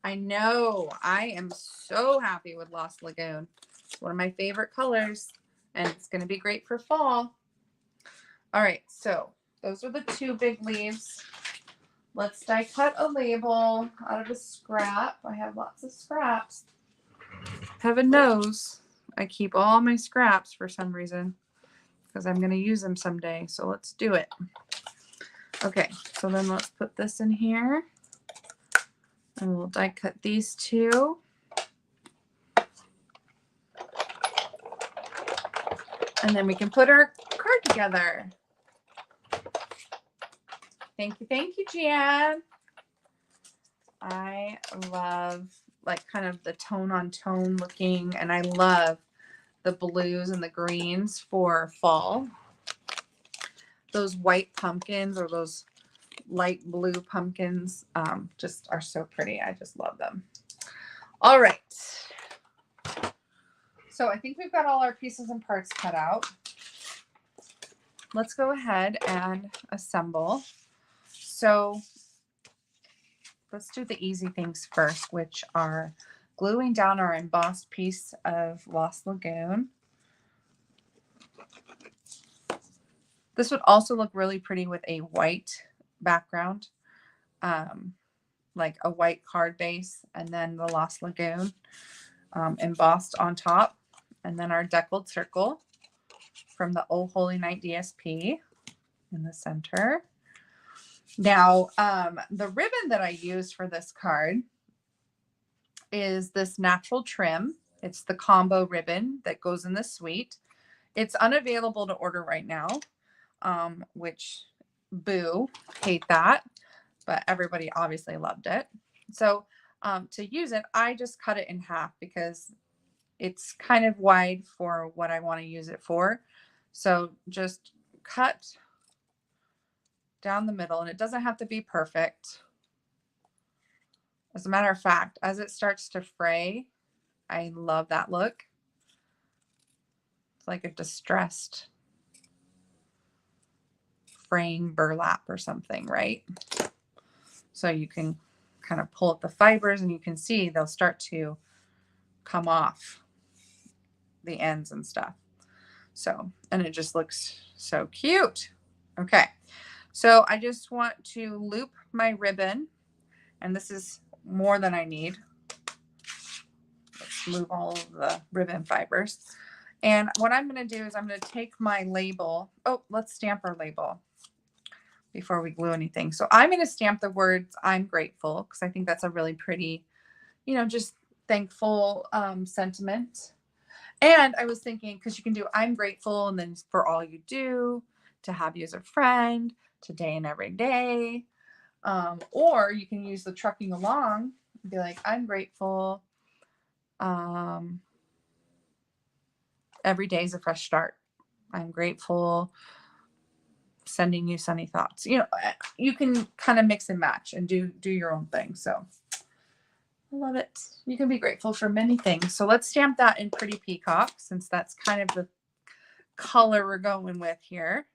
I know. I am so happy with Lost Lagoon. It's one of my favorite colors, and it's going to be great for fall. All right, so those are the 2 big leaves. Let's die cut a label out of a scrap. I have lots of scraps. Heaven knows I keep all my scraps for some reason because I'm going to use them someday. So let's do it. Okay, so then let's put this in here. And we'll die cut these 2. And then we can put our card together. Thank you, Jan. I love like kind of the tone on tone looking, and I love the blues and the greens for fall. Those white pumpkins or those light blue pumpkins just are so pretty. I just love them. All right. So I think we've got all our pieces and parts cut out. Let's go ahead and assemble. So let's do the easy things first, which are gluing down our embossed piece of Lost Lagoon. This would also look really pretty with a white background, like a white card base, and then the Lost Lagoon embossed on top, and then our deckled circle from the Oh Holy Night DSP in the center. Now, the ribbon that I used for this card is this natural trim. It's the combo ribbon that goes in the suite. It's unavailable to order right now, which boo, hate that, but everybody obviously loved it. So to use it, I just cut it in half because it's kind of wide for what I want to use it for. So just cut down the middle, and it doesn't have to be perfect. As a matter of fact, as it starts to fray, I love that look. It's like a distressed fraying burlap or something, right? So you can kind of pull up the fibers and you can see they'll start to come off the ends and stuff. So, and it just looks so cute. Okay. So I just want to loop my ribbon, and this is more than I need. Let's move all of the ribbon fibers. And what I'm going to do is I'm going to take my label. Oh, let's stamp our label before we glue anything. So I'm going to stamp the words "I'm grateful" because I think that's a really pretty, you know, just thankful sentiment. And I was thinking, because you can do "I'm grateful" and then "for all you do," "to have you as a friend," "today and every day." Or you can use the "trucking along" and be like, "I'm grateful. Every day is a fresh start. I'm grateful. Sending you sunny thoughts." You know, you can kind of mix and match and do your own thing. So I love it. You can be grateful for many things. So let's stamp that in Pretty Peacock, since that's kind of the color we're going with here.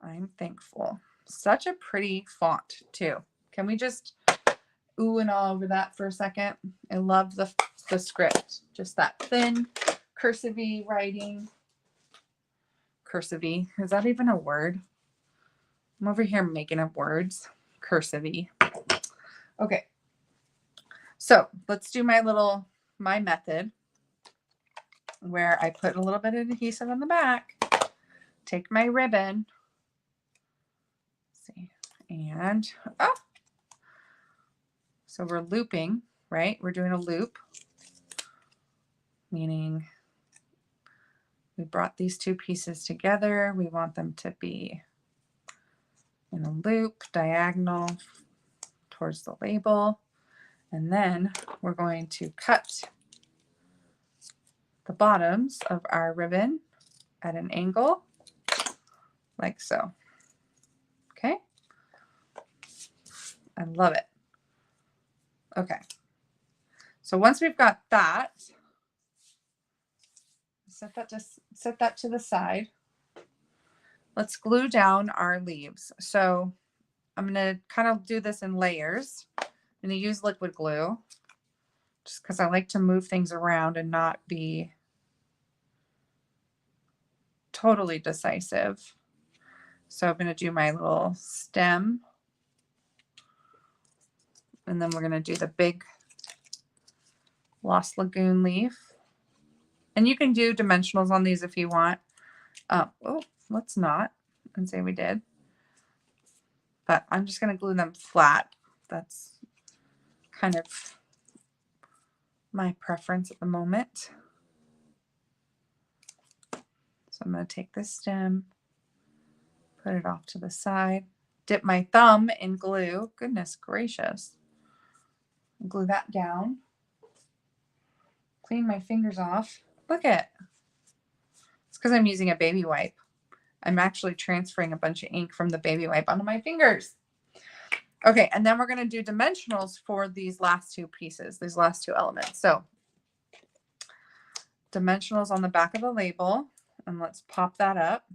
I'm thankful. Such a pretty font too. Can we just ooh and all over that for a second? I love the script. Just that thin cursive writing. cursive-y. Is that even a word? I'm over here making up words. Cursive-y. Okay. So let's do my method where I put a little bit of adhesive on the back, take my ribbon, see, and, so we're looping, right? We're doing a loop, meaning we brought these two pieces together. We want them to be in a loop, diagonal towards the label. And then we're going to cut the bottoms of our ribbon at an angle, like so. Okay. I love it. Okay. So once we've got that, set that to the side. Let's glue down our leaves. So I'm going to kind of do this in layers. I'm going to use liquid glue just because I like to move things around and not be totally decisive. So I'm going to do my little stem, and then we're going to do the big Lost Lagoon leaf. And you can do dimensionals on these if you want. Oh, let's not and say we did. But I'm just going to glue them flat. That's kind of my preference at the moment. So I'm going to take this stem, put it off to the side, dip my thumb in glue. Goodness gracious. Glue that down. Clean my fingers off. Look at it. It's because I'm using a baby wipe. I'm actually transferring a bunch of ink from the baby wipe onto my fingers. Okay, and then we're going to do dimensionals for these last two pieces, these last two elements. So dimensionals on the back of the label, and let's pop that up.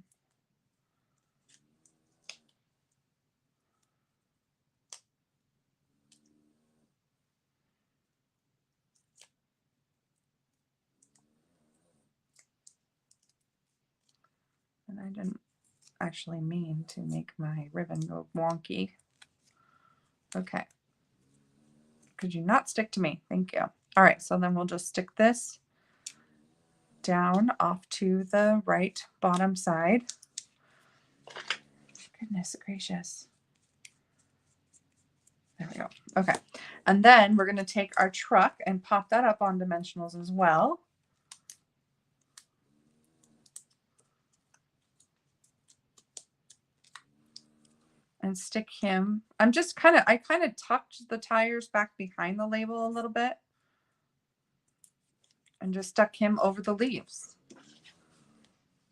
And I didn't actually mean to make my ribbon go wonky. Okay. Could you not stick to me? Thank you. All right, so then we'll just stick this down off to the right bottom side. Goodness gracious. There we go. Okay. And then we're going to take our truck and pop that up on dimensionals as well. And stick him. I kind of tucked the tires back behind the label a little bit and just stuck him over the leaves.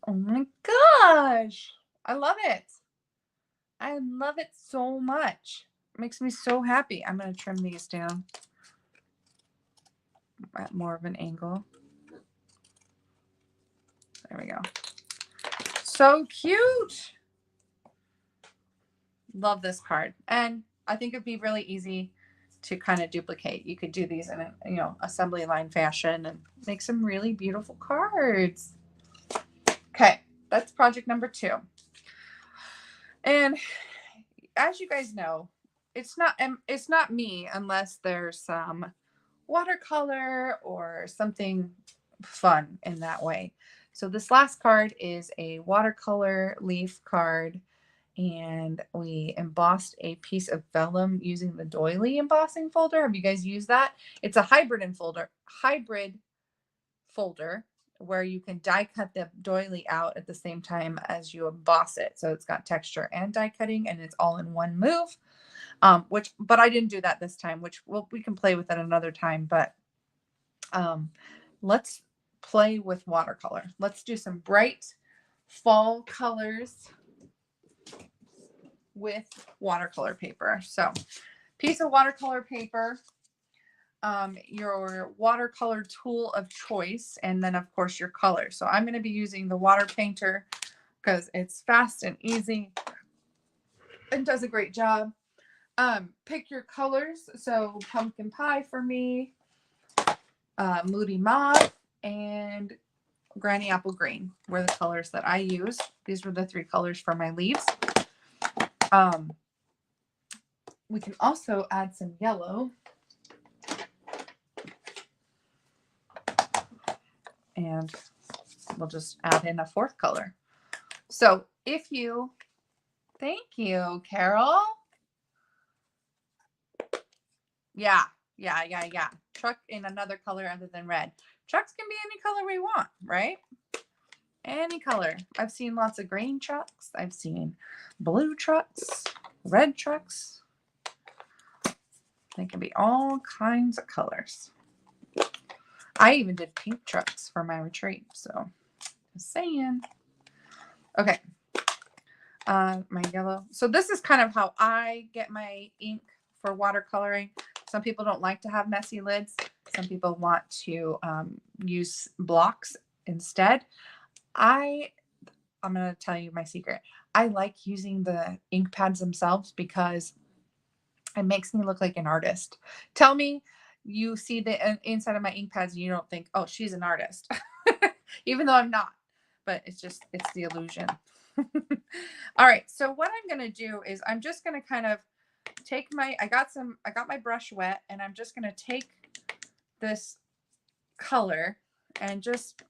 Oh my gosh. I love it. I love it so much. It makes me so happy. I'm going to trim these down at more of an angle. There we go. So cute. Love this card. And I think it'd be really easy to kind of duplicate. You could do these in a, assembly line fashion and make some really beautiful cards. Okay, that's project number 2. And as you guys know, it's not me unless there's some watercolor or something fun in that way. So this last card is a watercolor leaf card, and we embossed a piece of vellum using the doily embossing folder. Have you guys used that? It's a hybrid folder where you can die cut the doily out at the same time as you emboss it. So it's got texture and die cutting, and it's all in one move. But I didn't do that this time, we can play with it another time. But let's play with watercolor. Let's do some bright fall colors with watercolor paper. So piece of watercolor paper, your watercolor tool of choice, and then of course your color. So I'm going to be using the water painter because it's fast and easy and does a great job. Pick your colors. So pumpkin pie for me, moody mauve, and Granny Apple Green were the colors that I used. These were the 3 colors for my leaves. We can also add some yellow. And we'll just add in a 4th color. So if you, thank you, Carol. Yeah. Truck in another color other than red. Trucks can be any color we want, right? Any color. I've seen lots of green trucks. I've seen blue trucks, red trucks. They can be all kinds of colors. I even did pink trucks for my retreat. So just saying. Okay. My yellow. So this is kind of how I get my ink for watercoloring. Some people don't like to have messy lids. Some people want to use blocks instead. I'm going to tell you my secret. I like using the ink pads themselves because it makes me look like an artist. Tell me you see the inside of my ink pads and you don't think, oh, she's an artist. Even though I'm not. But it's the illusion. All right. So what I'm going to do is I'm just going to kind of take I got my brush wet, and I'm just going to take this color and just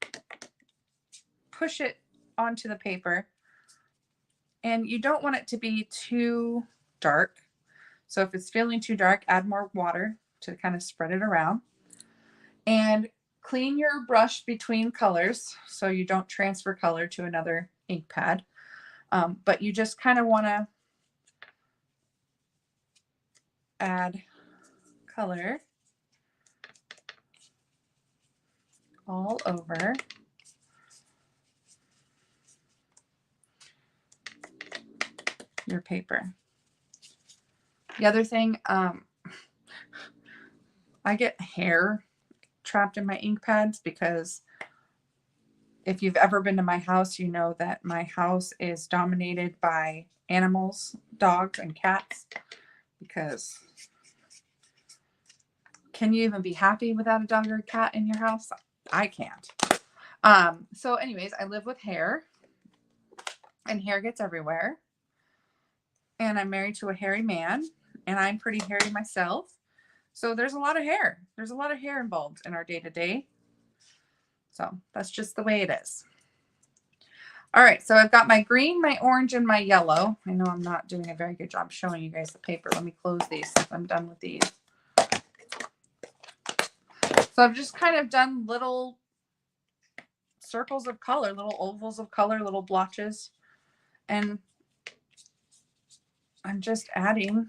push it onto the paper. And you don't want it to be too dark. So if it's feeling too dark, add more water to kind of spread it around. And clean your brush between colors so you don't transfer color to another ink pad. But you just kind of want to add color all over your paper. The other thing, I get hair trapped in my ink pads because if you've ever been to my house, you know that my house is dominated by animals, dogs and cats, because can you even be happy without a dog or a cat in your house? I can't. So anyways, I live with hair, and hair gets everywhere. And I'm married to a hairy man, and I'm pretty hairy myself. So there's a lot of hair. There's a lot of hair involved in our day-to-day. So that's just the way it is. All right, so I've got my green, my orange, and my yellow. I know I'm not doing a very good job showing you guys the paper. Let me close these since I'm done with these. So I've just kind of done little circles of color, little ovals of color, little blotches. And I'm just adding.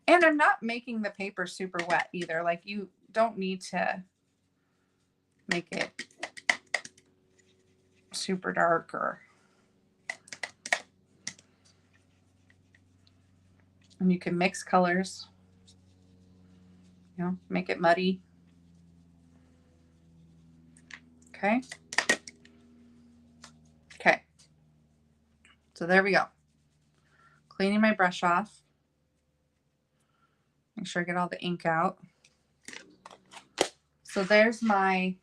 And I'm not making the paper super wet either. Like, you don't need to make it super dark and you can mix colors, make it muddy. Okay. So there we go. Cleaning my brush off. Make sure I get all the ink out. So there's my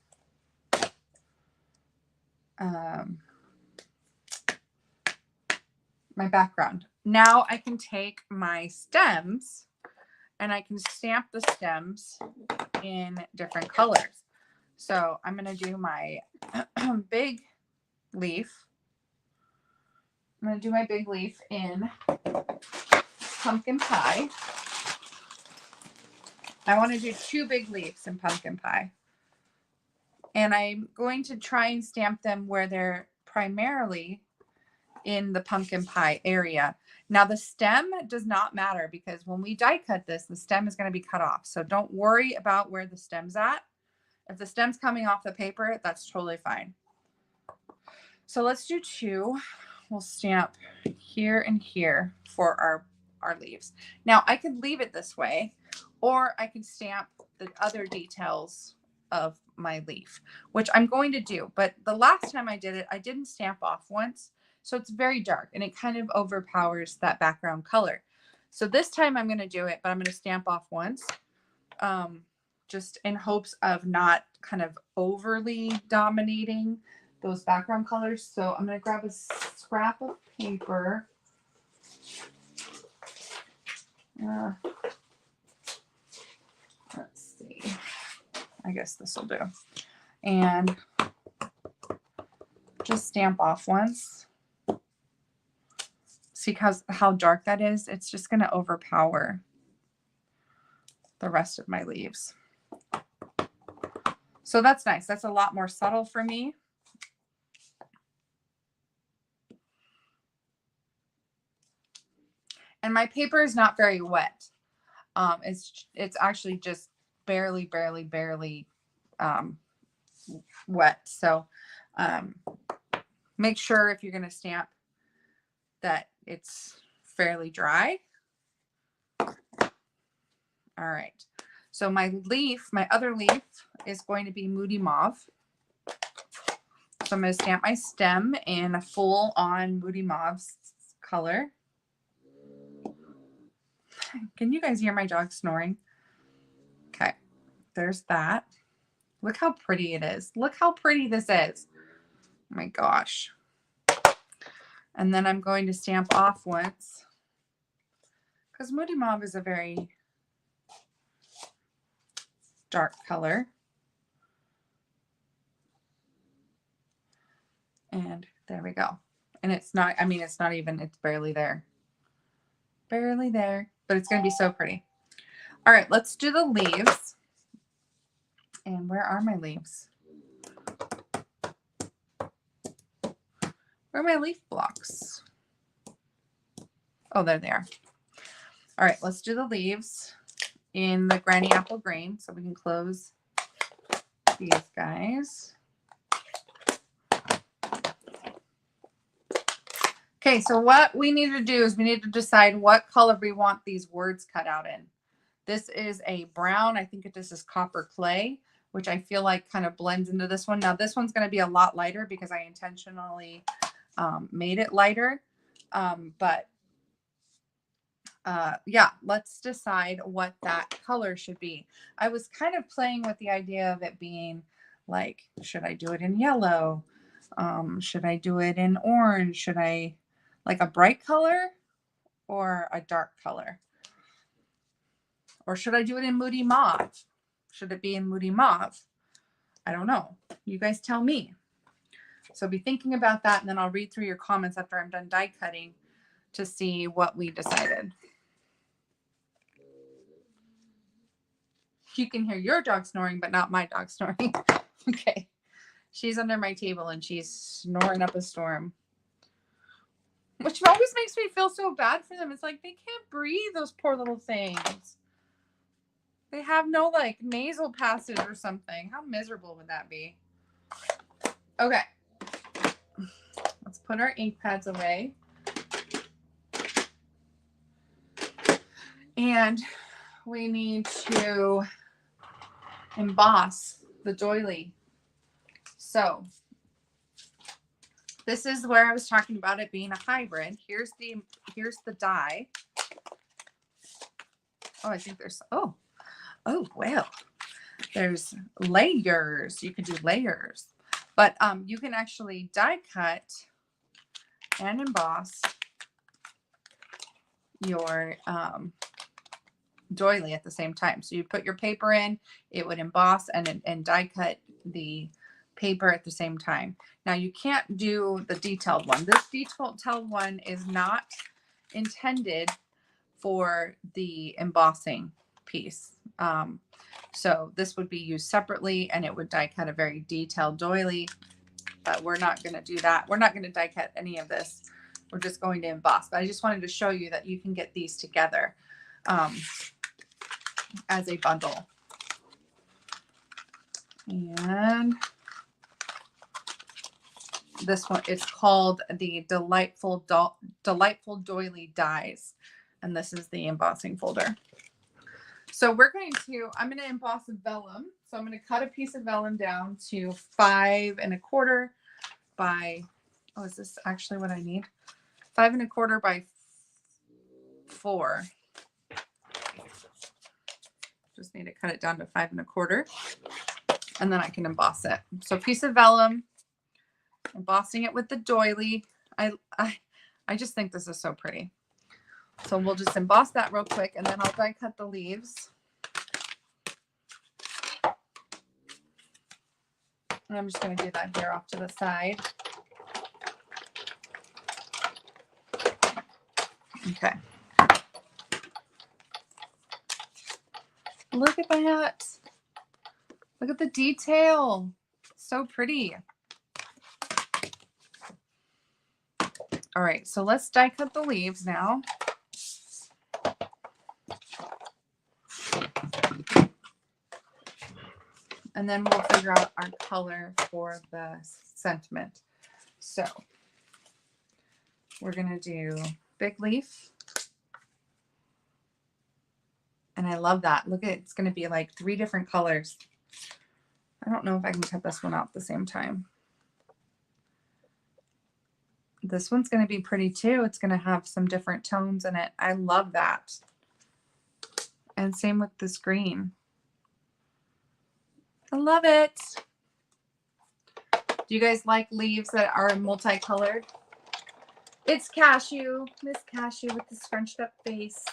my background. Now I can take my stems and I can stamp the stems in different colors. So I'm going to do my big leaf. I'm going to do my big leaf in pumpkin pie. I want to do 2 big leaves in pumpkin pie. And I'm going to try and stamp them where they're primarily in the pumpkin pie area. Now the stem does not matter because when we die cut this, the stem is going to be cut off. So don't worry about where the stem's at. If the stem's coming off the paper, that's totally fine. So let's do 2. We'll stamp here and here for our leaves. Now I could leave it this way, or I can stamp the other details of my leaf, which I'm going to do. But the last time I did it, I didn't stamp off once. So it's very dark and it kind of overpowers that background color. So this time I'm going to do it, but I'm going to stamp off once just in hopes of not kind of overly dominating those background colors. So I'm going to grab a scrap of paper. Let's see. I guess this will do. And just stamp off once. See how dark that is? It's just going to overpower the rest of my leaves. So that's nice. That's a lot more subtle for me. And my paper is not very wet. It's actually just barely wet. So make sure if you're going to stamp that it's fairly dry. All right. So my other leaf is going to be Moody Mauve. So I'm going to stamp my stem in a full on Moody Mauve color. Can you guys hear my dog snoring? Okay, there's that. Look how pretty it is. Look how pretty this is. Oh my gosh. And then I'm going to stamp off once because Moody Mauve is a very dark color. And there we go. And it's not, I mean, it's not even, it's barely there. Barely there, but it's going to be so pretty. All right, let's do the leaves. And where are my leaves? Where are my leaf blocks? Oh, there they are. All right, let's do the leaves in the Granny Apple Green so we can close these guys. Okay, so what we need to do is we need to decide what color we want these words cut out in. This is a brown. I think this is copper clay, which I feel like kind of blends into this one. Now this one's going to be a lot lighter because I intentionally made it lighter. Yeah, let's decide what that color should be. I was kind of playing with the idea of it being like, should I do it in yellow? Should I do it in orange? Should I like a bright color or a dark color? Or should I do it in Moody Mauve? Should it be in Moody Mauve? I don't know. You guys tell me. So be thinking about that, and then I'll read through your comments after I'm done die cutting to see what we decided. You can hear your dog snoring, but not my dog snoring. Okay. She's under my table and she's snoring up a storm. Which always makes me feel so bad for them. It's like they can't breathe, those poor little things. They have no like nasal passage or something. How miserable would that be? Okay. Let's put our ink pads away. And we need to emboss the doily. So this is where I was talking about it being a hybrid. Here's the die. Oh, I think there's, oh, well, there's layers. You can do layers, but you can actually die cut and emboss your doily at the same time. So you put your paper in, it would emboss and die cut the paper at the same time. Now you can't do the detailed one. This detailed one is not intended for the embossing piece. So this would be used separately and it would die cut a very detailed doily, but we're not going to do that. We're not going to die cut any of this. We're just going to emboss. But I just wanted to show you that you can get these together as a bundle. And this one is called the Delightful Doily Dies. And this is the embossing folder. So I'm going to emboss vellum. So I'm going to cut a piece of vellum down to 5 1/4 by, oh, is this actually what I need? 5 1/4 by 4. Just need to cut it down to 5 1/4. And then I can emboss it. So piece of vellum, embossing it with the doily. I just think this is so pretty. So we'll just emboss that real quick, and then I'll die cut the leaves. And I'm just going to do that here off to the side. Okay. Look at that. Look at the detail. So pretty. All right, so let's die cut the leaves now. And then we'll figure out our color for the sentiment. So we're going to do big leaf. And I love that. Look at it. It's going to be like 3 different colors. I don't know if I can cut this one out at the same time. This one's going to be pretty too. It's going to have some different tones in it. I love that. And same with this green. I love it. Do you guys like leaves that are multicolored? It's Cashew, Miss Cashew with the scrunched up face.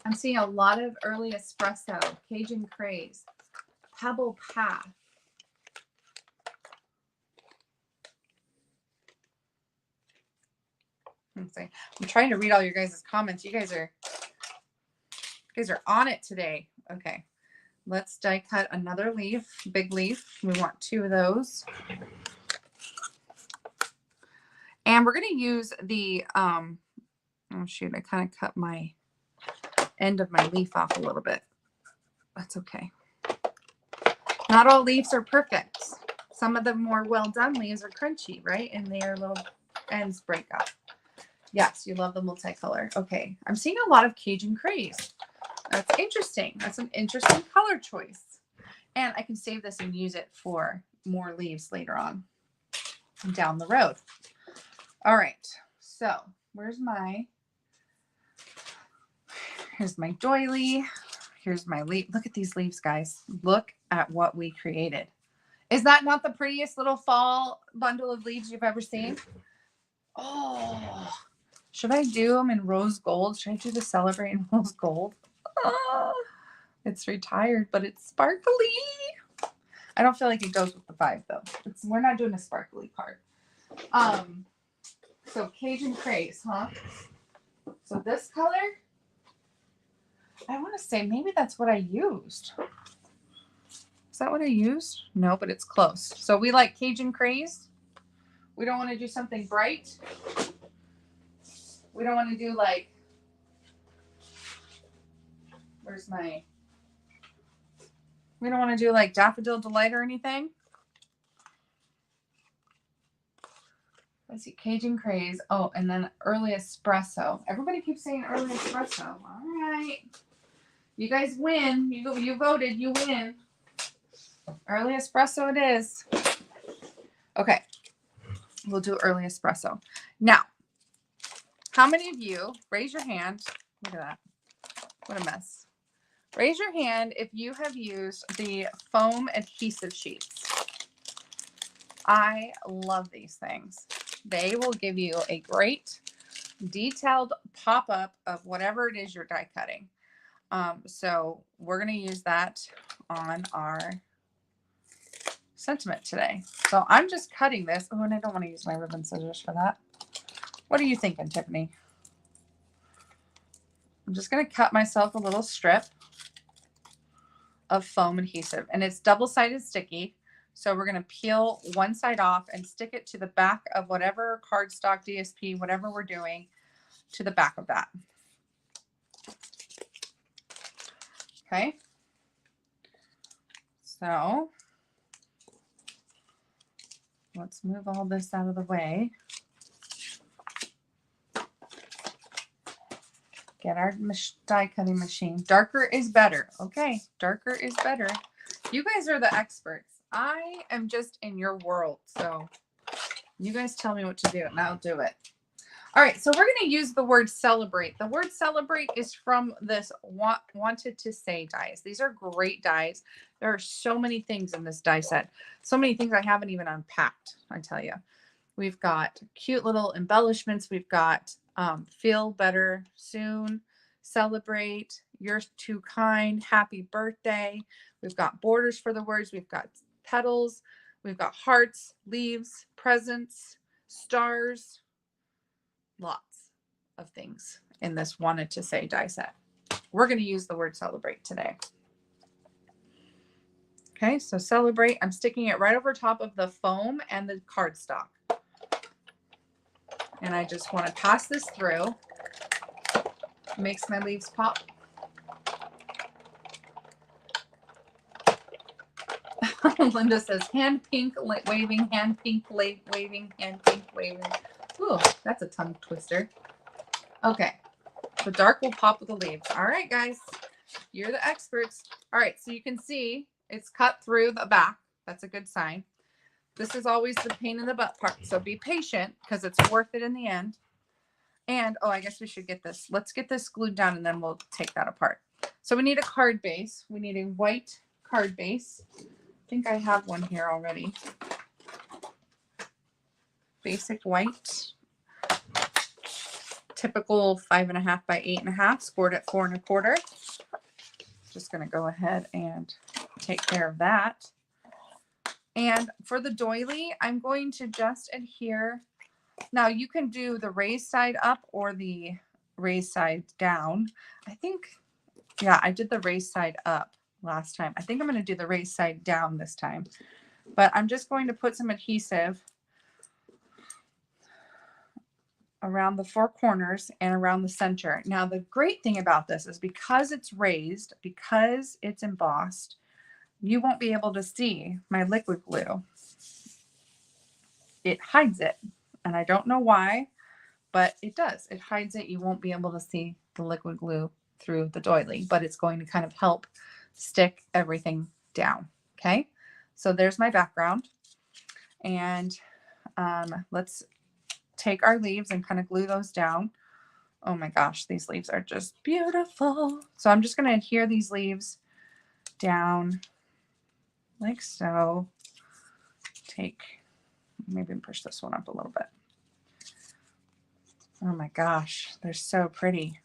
I'm seeing a lot of early espresso, Cajun Craze, Pebble Path. I'm trying to read all your guys' comments. You guys are on it today. Okay. Let's die cut another leaf, big leaf. We want 2 of those. And we're going to use the, oh shoot, I kind of cut my end of my leaf off a little bit. That's okay. Not all leaves are perfect. Some of the more well done leaves are crunchy, right? And their little ends break up. Yes, you love the multicolor. Okay, I'm seeing a lot of Cajun Craze. That's interesting. That's an interesting color choice. And I can save this and use it for more leaves later on down the road. All right, so here's my doily. Here's my leaf. Look at these leaves, guys. Look at what we created. Is that not the prettiest little fall bundle of leaves you've ever seen? Oh, should I do them in rose gold? Should I do the Celebrate in rose gold? Oh, it's retired, but it's sparkly. I don't feel like it goes with the 5 though. We're not doing a sparkly part. So Cajun Craze, huh? So this color, I want to say maybe that's what I used. Is that what I used? No, but it's close. So we like Cajun Craze. We don't want to do something bright. We don't want to do like, we don't want to do like Daffodil Delight or anything. Let's see, Cajun Craze. Oh, and then Early Espresso. Everybody keeps saying Early Espresso. All right. You guys win. You voted. You win. Early Espresso it is. Okay. We'll do Early Espresso. Now, how many of you, raise your hand. Look at that. What a mess. Raise your hand if you have used the foam adhesive sheets. I love these things. They will give you a great detailed pop-up of whatever it is you're die cutting. So we're going to use that on our sentiment today. So I'm just cutting this. Oh, and I don't want to use my ribbon scissors for that. What are you thinking, Tiffany? I'm just going to cut myself a little strip of foam adhesive, and it's double-sided sticky. So we're going to peel one side off and stick it to the back of whatever cardstock, DSP, whatever we're doing, to the back of that. Okay. So let's move all this out of the way. Get our die cutting machine. Darker is better. Okay, darker is better. You guys are the experts. I am just in your world. So you guys tell me what to do and I'll do it. All right, so we're going to use the word celebrate. The word celebrate is from this wanted to say dies. These are great dies. There are so many things in this die set. So many things I haven't even unpacked, I tell you. We've got cute little embellishments. We've got feel better soon, celebrate, you're too kind, happy birthday. We've got borders for the words. We've got petals. We've got hearts, leaves, presents, stars, lots of things in this wanted to say die set. We're going to use the word celebrate today. Okay, so celebrate. I'm sticking it right over top of the foam and the cardstock. And I just want to pass this through. Makes my leaves pop. Linda says, hand pink waving, hand pink waving, hand pink waving. Ooh, that's a tongue twister. Okay, the dark will pop with the leaves. All right, guys, you're the experts. All right, so you can see it's cut through the back. That's a good sign. This is always the pain in the butt part, so be patient because it's worth it in the end. And, oh, I guess we should get this. Let's get this glued down and then we'll take that apart. So we need a card base. We need a white card base. I think I have one here already. Basic white. Typical 5.5 by 8.5, scored at 4 1/4. Just going to go ahead and take care of that. And for the doily, I'm going to just adhere. Now you can do the raised side up or the raised side down. I think, yeah, I did the raised side up last time. I think I'm going to do the raised side down this time. But I'm just going to put some adhesive around the 4 corners and around the center. Now, the great thing about this is because it's raised, because it's embossed, you won't be able to see my liquid glue. It hides it. And I don't know why, but it does. It hides it. You won't be able to see the liquid glue through the doily, but it's going to kind of help stick everything down. Okay. So there's my background. And let's take our leaves and kind of glue those down. Oh my gosh, these leaves are just beautiful. So I'm just going to adhere these leaves down like so. Maybe push this one up a little bit. Oh my gosh, they're so pretty.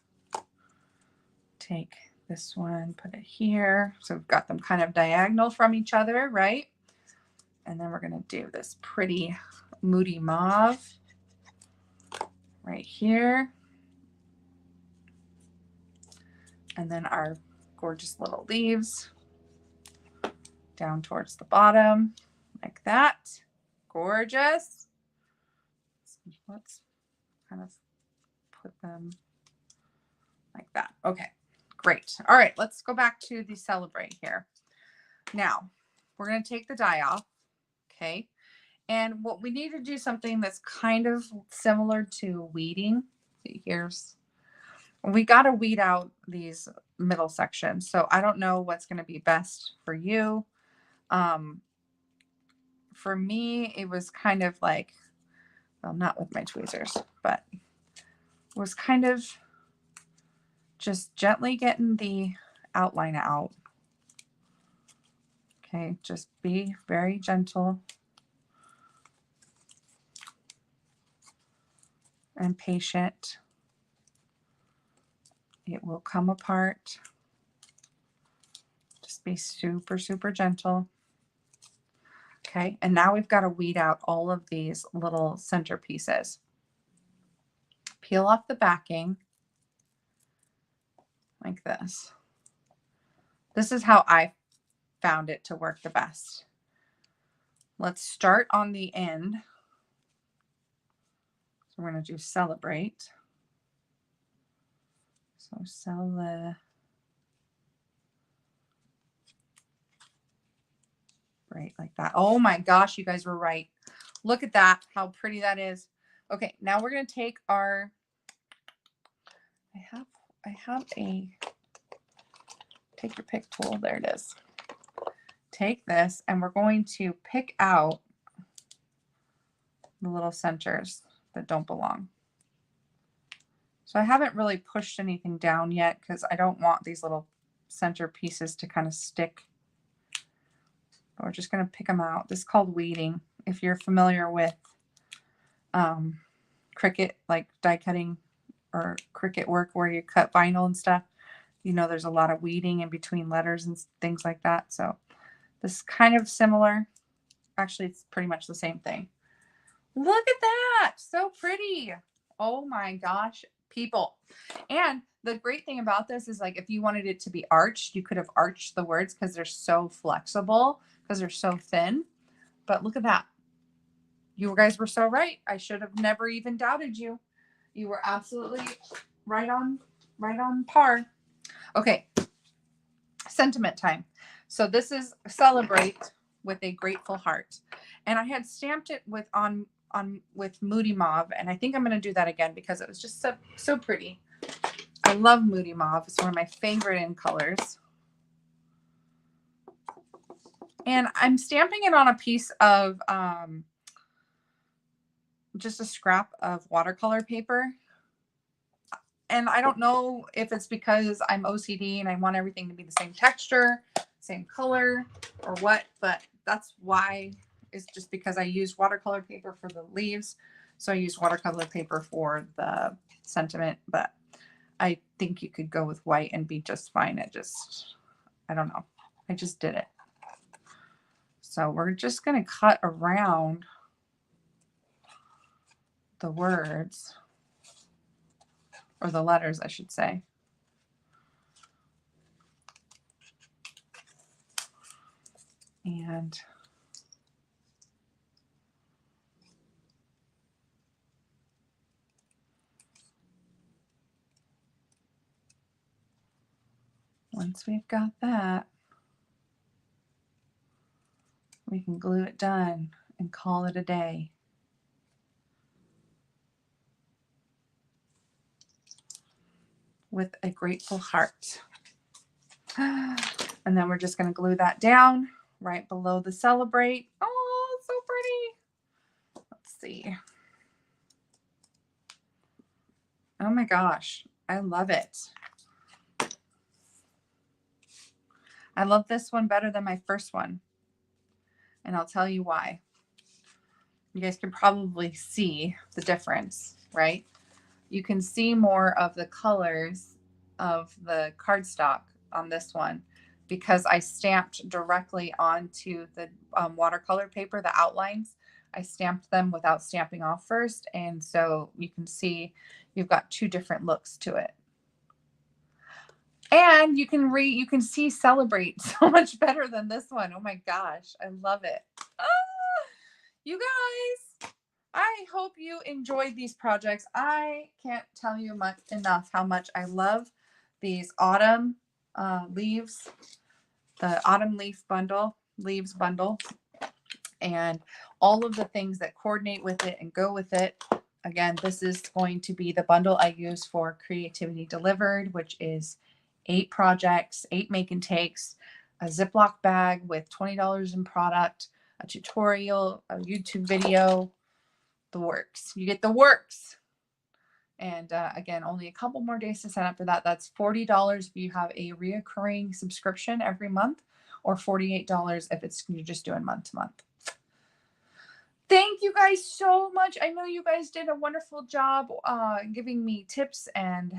Take this one, put it here. So we've got them kind of diagonal from each other, right? And then we're going to do this pretty moody mauve right here. And then our gorgeous little leaves down towards the bottom like that. Gorgeous. Let's kind of put them like that. Okay, great. All right, let's go back to the celebrate here. Now, we're going to take the die off, okay? And what we need to do something that's kind of similar to weeding. We got to weed out these middle sections. So I don't know what's going to be best for you. For me, it was kind of like, well, not with my tweezers, but it was kind of just gently getting the outline out. Okay, just be very gentle and patient. It will come apart. Just be super, super gentle. Okay, and now we've got to weed out all of these little center pieces. Peel off the backing like this. This is how I found it to work the best. Let's start on the end. So we're going to do celebrate. So celebrate like that. Oh my gosh, you guys were right. Look at that, how pretty that is. Okay, now we're going to take our, I have a take your pick tool. There it is. Take this and we're going to pick out the little centers that don't belong. So I haven't really pushed anything down yet because I don't want these little center pieces to kind of stick. But we're just going to pick them out. This is called weeding. If you're familiar with Cricut, like die cutting or Cricut work where you cut vinyl and stuff, you know there's a lot of weeding in between letters and things like that. So this is kind of similar. Actually, it's pretty much the same thing. Look at that. So pretty. Oh my gosh, people. And the great thing about this is, like, if you wanted it to be arched, you could have arched the words because they're so flexible, because they're so thin. But look at that. You guys were so right. I should have never even doubted you. You were absolutely right on par. Okay. Sentiment time. So this is celebrate with a grateful heart. And I had stamped it with Moody Mauve, and I think I'm going to do that again because it was just so pretty. I love Moody Mauve. It's one of my favorite in colors. And I'm stamping it on a piece of just a scrap of watercolor paper. And I don't know if it's because I'm OCD and I want everything to be the same texture, same color, or what, but that's why. It's just because I use watercolor paper for the leaves. So I use watercolor paper for the sentiment, but I think you could go with white and be just fine. I don't know. I just did it. So we're just going to cut around the words, or the letters, I should say. And once we've got that, we can glue it done and call it a day. With a grateful heart. And then we're just going to glue that down right below the celebrate. Oh, so pretty. Let's see. Oh my gosh, I love it. I love this one better than my first one. And I'll tell you why. You guys can probably see the difference, right? You can see more of the colors of the cardstock on this one because I stamped directly onto the watercolor paper, the outlines. I stamped them without stamping off first. And so you can see you've got two different looks to it. And you can see celebrate so much better than this one. Oh my gosh, I love it. You guys, I hope you enjoyed these projects. I can't tell you enough how much I love these autumn leaves, the autumn leaves bundle, and all of the things that coordinate with it and go with it. Again, this is going to be the bundle I use for Creativity Delivered, which is 8 projects, 8 make and takes, a Ziploc bag with $20 in product, a tutorial, a YouTube video, the works. You get the works. And again, only a couple more days to sign up for that. That's $40 if you have a reoccurring subscription every month, or $48 if you're just doing month to month. Thank you guys so much. I know you guys did a wonderful job giving me tips and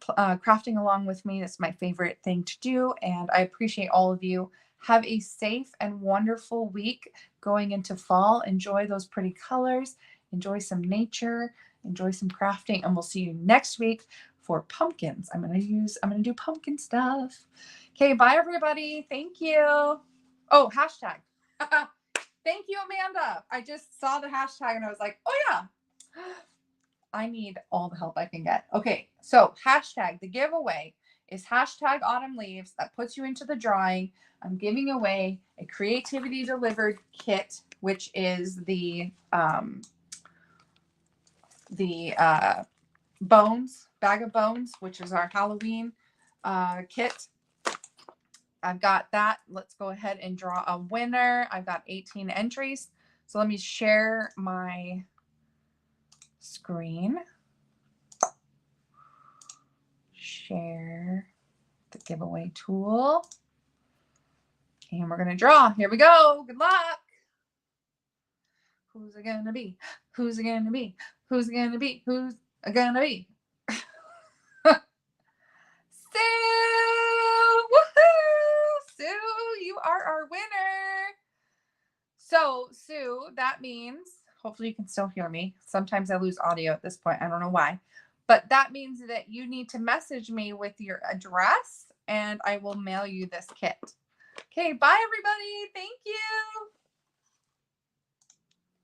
crafting along with me. That's my favorite thing to do, and I appreciate all of you. Have a safe and wonderful week going into fall. Enjoy those pretty colors. Enjoy some nature. Enjoy some crafting, and we'll see you next week for pumpkins. I'm gonna do pumpkin stuff. Okay, bye everybody. Thank you. Oh, hashtag. Thank you, Amanda. I just saw the hashtag and I was like, oh yeah. I need all the help I can get. Okay, so hashtag, the giveaway is hashtag autumn leaves. That puts you into the drawing. I'm giving away a Creativity Delivered kit, which is the bones, bag of bones, which is our Halloween kit. I've got that. Let's go ahead and draw a winner. I've got 18 entries. So let me share my screen. share the giveaway tool. And we're going to draw. Here we go. Good luck. Who's it going to be? Who's it going to be? Who's it going to be? Who's it going to be? Sue! Woohoo! Sue, you are our winner. So, Sue, that means, hopefully you can still hear me. Sometimes I lose audio at this point. I don't know why. But that means that you need to message me with your address, and I will mail you this kit. Okay, bye, everybody. Thank you.